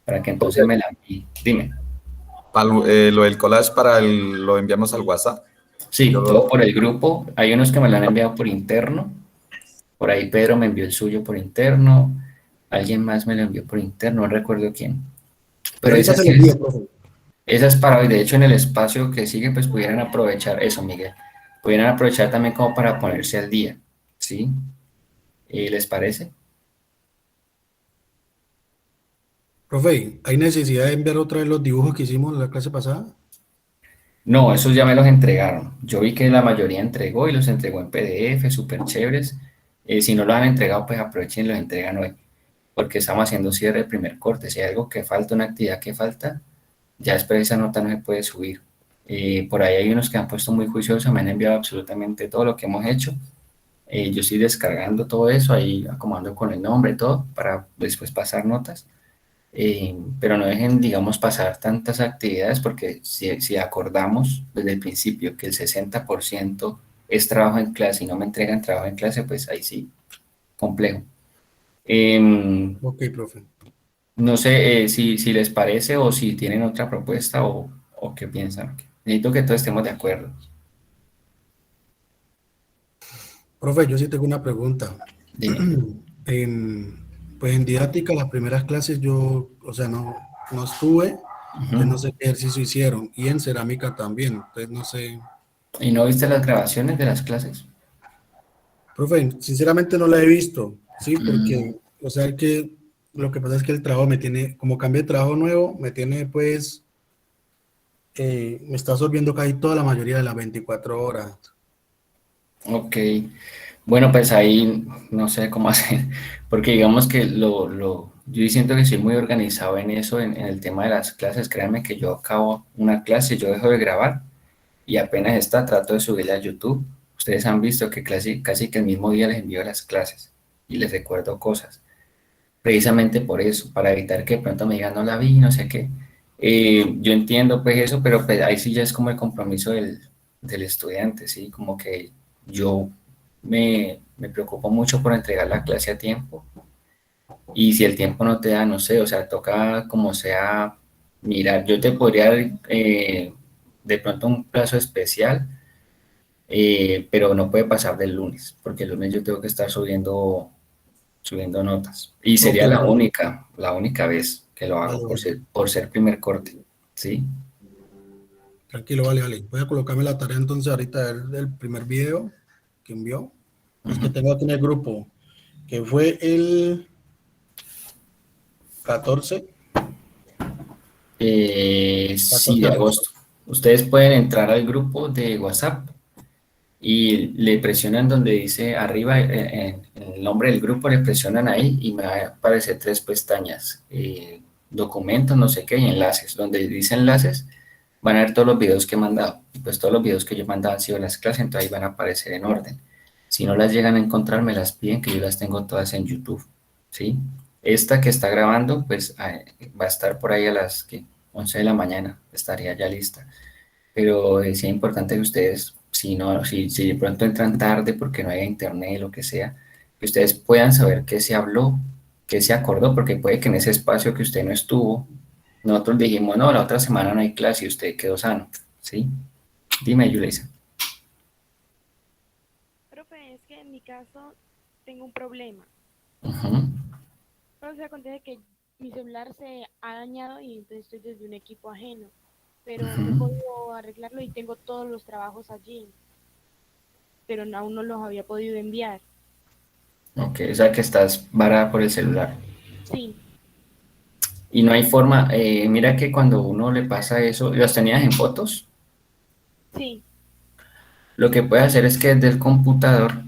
Speaker 1: para que entonces me la envíen. Dime.
Speaker 2: Lo del collage lo enviamos al WhatsApp. Yo
Speaker 1: Sí, todo
Speaker 2: lo-
Speaker 1: por el grupo. Hay unos que me lo han enviado por interno. Por ahí Pedro me envió el suyo por interno. Alguien más me lo envió por interno, no recuerdo quién.
Speaker 12: Yo
Speaker 1: Pero
Speaker 12: ahorita
Speaker 1: esa
Speaker 12: se lo
Speaker 1: sí
Speaker 12: envío,
Speaker 1: es,
Speaker 12: profe.
Speaker 1: esa es para hoy. De hecho, en el espacio que sigue, pues pudieran aprovechar eso, Miguel. Pudieran aprovechar también como para ponerse al día. ¿Sí? ¿Les parece?
Speaker 12: Profe, ¿hay necesidad de enviar otra vez los dibujos que hicimos en la clase pasada?
Speaker 1: No, esos ya me los entregaron. Yo vi que la mayoría entregó y los entregó en PDF, súper chéveres. Si no lo han entregado, pues aprovechen y los entregan hoy, porque estamos haciendo cierre de primer corte. Si hay algo que falta, una actividad que falta, ya después esa nota no se puede subir. Por ahí hay unos que han puesto muy juiciosos, me han enviado absolutamente todo lo que hemos hecho. Yo estoy descargando todo eso, ahí acomodando con el nombre y todo, para después pasar notas. Pero no dejen, digamos, pasar tantas actividades porque si acordamos desde el principio que el 60% es trabajo en clase y no me entregan trabajo en clase, pues ahí sí, complejo.
Speaker 12: Ok, profe.
Speaker 1: No sé si les parece o si tienen otra propuesta o qué piensan. Necesito que todos estemos de acuerdo.
Speaker 12: Profe, yo sí tengo una pregunta.
Speaker 1: Dime.
Speaker 12: Pues en didáctica, las primeras clases yo, o sea, no estuve, entonces no
Speaker 1: Ujú.
Speaker 12: sé qué ejercicio hicieron. Y en cerámica también, entonces no sé.
Speaker 1: ¿Y no viste las grabaciones de las clases?
Speaker 12: Profe, sinceramente no la he visto, sí,
Speaker 1: Mm,
Speaker 12: porque, o sea, que lo que pasa es que el trabajo me tiene, como cambié de trabajo nuevo, me tiene pues, me está absorbiendo casi toda la mayoría de las 24 horas.
Speaker 1: ok. Bueno, pues ahí no sé cómo hacer, porque digamos que yo siento que soy muy organizado en eso, en el tema de las clases. Créanme que yo acabo una clase, yo dejo de grabar y apenas está, trato de subirla a YouTube. Ustedes han visto que casi que el mismo día les envío las clases y les recuerdo cosas. Precisamente por eso, para evitar que de pronto me digan no la vi, no sé qué. Yo entiendo pues eso, pero pues ahí sí ya es como el compromiso del estudiante, ¿sí? Como que yo me preocupo mucho por entregar la clase a tiempo y si el tiempo no te da, no sé, o sea, toca como sea mirar, yo te podría dar de pronto un plazo especial, pero no puede pasar del lunes, porque el lunes yo tengo que estar subiendo notas. Y
Speaker 12: Ok,
Speaker 1: sería
Speaker 12: profe,
Speaker 1: la única vez que lo
Speaker 12: vale,
Speaker 1: hago
Speaker 12: vale.
Speaker 1: por ser primer corte, ¿sí?
Speaker 12: Tranquilo, vale, vale. Voy a colocarme la tarea entonces ahorita del primer video que envió. Pues que
Speaker 1: Ujú.
Speaker 12: tengo aquí en el grupo, que fue el 14,
Speaker 1: Sí,
Speaker 12: 14
Speaker 1: de
Speaker 12: de agosto.
Speaker 1: agosto. Ustedes pueden entrar al grupo de WhatsApp y le presionan donde dice arriba, en el nombre del grupo, le presionan ahí y me va a aparecer tres pestañas, documentos, no sé qué, y enlaces. Donde dice enlaces, van a ver todos los videos que he mandado. Y pues todos los videos que yo he mandado han sido las clases, entonces ahí van a aparecer en orden. Si no las llegan a encontrar, me las piden, que yo las tengo todas en YouTube, ¿sí? Esta que está grabando, pues va a estar por ahí a las 11 de la mañana, estaría ya lista. Pero sí es importante que ustedes, si no, si de pronto entran tarde porque no hay internet, lo que sea, que ustedes puedan saber qué se habló, qué se acordó, porque puede que en ese espacio que usted no estuvo, nosotros dijimos, no, la otra semana no hay clase y usted quedó sano, ¿sí? Dime, Yulisa.
Speaker 10: Profe, es que en mi caso tengo un problema.
Speaker 1: Ujú.
Speaker 10: O sea, acontece que mi celular se ha dañado y entonces estoy desde un equipo ajeno, pero no he
Speaker 1: Ujú.
Speaker 10: podido arreglarlo y tengo todos los trabajos allí, pero aún no los había podido enviar.
Speaker 1: Ok, o sea que estás varada por el celular.
Speaker 10: Sí,
Speaker 1: Y no hay forma, mira que cuando uno le pasa eso, ¿las tenías en fotos?
Speaker 10: sí,
Speaker 1: Lo que puedes hacer es que desde el computador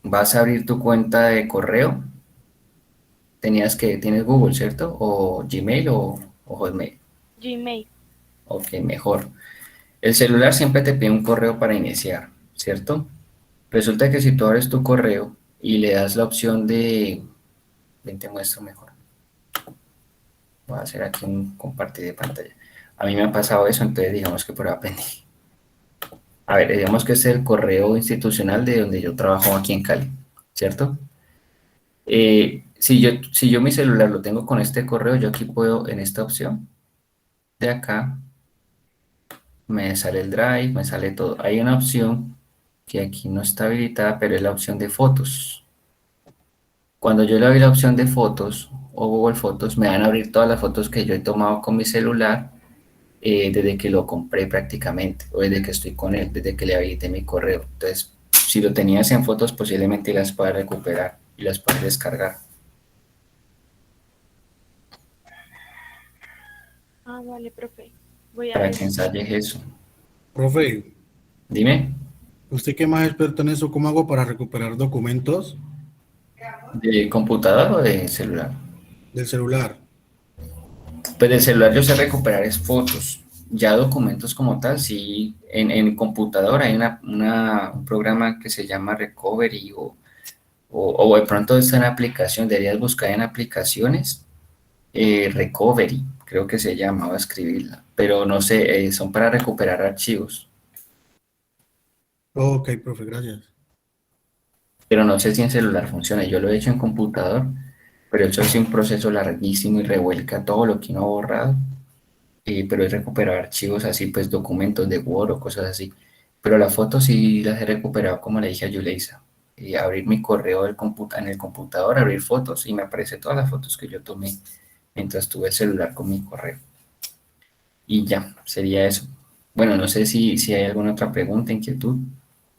Speaker 1: vas a abrir tu cuenta de correo. Tienes Google, ¿cierto? O Gmail o Hotmail.
Speaker 10: Gmail.
Speaker 1: Ok, mejor. El celular siempre te pide un correo para iniciar, ¿cierto? Resulta que si tú abres tu correo y le das la opción de, ven, te muestro mejor. Voy a hacer aquí un compartir de pantalla. A mí me ha pasado eso, entonces digamos que por ahí aprendí. A ver, digamos que este es el correo institucional de donde yo trabajo aquí en Cali, ¿cierto? Si yo mi celular lo tengo con este correo, yo aquí puedo, en esta opción de acá, me sale el Drive, me sale todo. Hay una opción que aquí no está habilitada, pero es la opción de fotos. Cuando yo le doy la opción de fotos o Google Fotos, me van a abrir todas las fotos que yo he tomado con mi celular desde que lo compré prácticamente, o desde que estoy con él, desde que le habilité mi correo. Entonces, si lo tenías en fotos, posiblemente las puedas recuperar y las puedes descargar.
Speaker 10: Ah, vale, profe. Voy a
Speaker 1: Para
Speaker 10: ver.
Speaker 1: que ensayes eso.
Speaker 12: Profe,
Speaker 1: Dime,
Speaker 12: ¿usted qué más experto en eso? ¿Cómo hago para recuperar documentos
Speaker 1: ¿de computador o de celular?
Speaker 12: del celular?
Speaker 1: Pues del celular yo sé recuperar es fotos. Ya documentos como tal, sí, en computador hay un programa que se llama Recovery o de pronto está en aplicación, deberías buscar en aplicaciones Recovery, creo que se llama, voy a escribirla, pero no sé, son para recuperar archivos,
Speaker 12: Ok, profe, gracias.
Speaker 1: pero no sé si en celular funciona. Yo lo he hecho en computador, pero eso es un proceso larguísimo y revuelca todo lo que uno ha borrado, pero es recuperar archivos así, pues documentos de Word o cosas así. Pero las fotos sí las he recuperado, como le dije a Yuleisa, y abrir mi correo en el computador, abrir fotos y me aparece todas las fotos que yo tomé mientras tuve el celular con mi correo. Y ya, sería eso. Bueno, no sé si hay alguna otra pregunta, inquietud.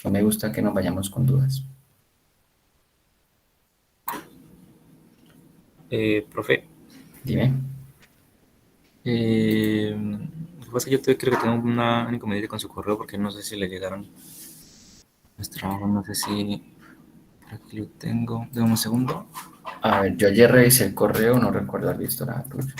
Speaker 1: No me gusta que nos vayamos con dudas.
Speaker 8: Profe,
Speaker 1: Dime.
Speaker 8: lo que pasa es que creo que tengo un inconveniente con su correo porque no sé si le llegaron los trabajos, no sé si por aquí lo tengo. Dame un segundo.
Speaker 1: A ver, yo ayer revisé el correo, no recuerdo haber visto nada tuyo.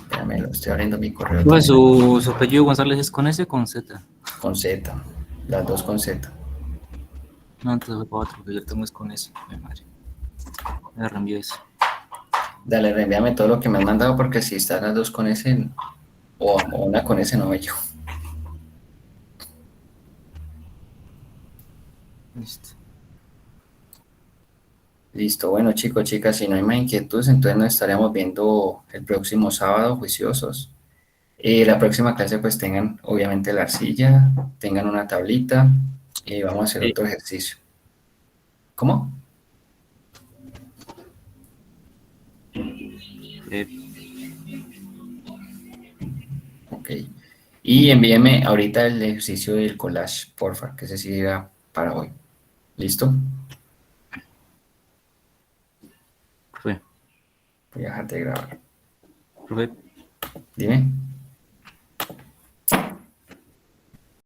Speaker 1: Espérame, lo estoy abriendo mi correo
Speaker 8: Pues
Speaker 1: también.
Speaker 8: su apellido González es con S o con Z.
Speaker 1: Con Z, las dos con Z.
Speaker 8: No, entonces fue para otro, porque yo lo tengo es con S. Ay, madre. Me reenvío eso.
Speaker 1: Dale, reenvíame todo lo que me has mandado porque si están las dos con S o una con S no veo yo.
Speaker 8: Listo.
Speaker 1: Listo, bueno chicos, chicas, si no hay más inquietudes, entonces nos estaremos viendo el próximo sábado, juiciosos. La próxima clase pues tengan obviamente la arcilla, tengan una tablita y vamos a hacer otro ejercicio. ¿Cómo? Ok. Y envíeme ahorita el ejercicio del collage, porfa, que ese sí era para hoy. ¿Listo?
Speaker 8: Profe,
Speaker 1: Voy a dejar de grabar.
Speaker 8: profe.
Speaker 1: Dime.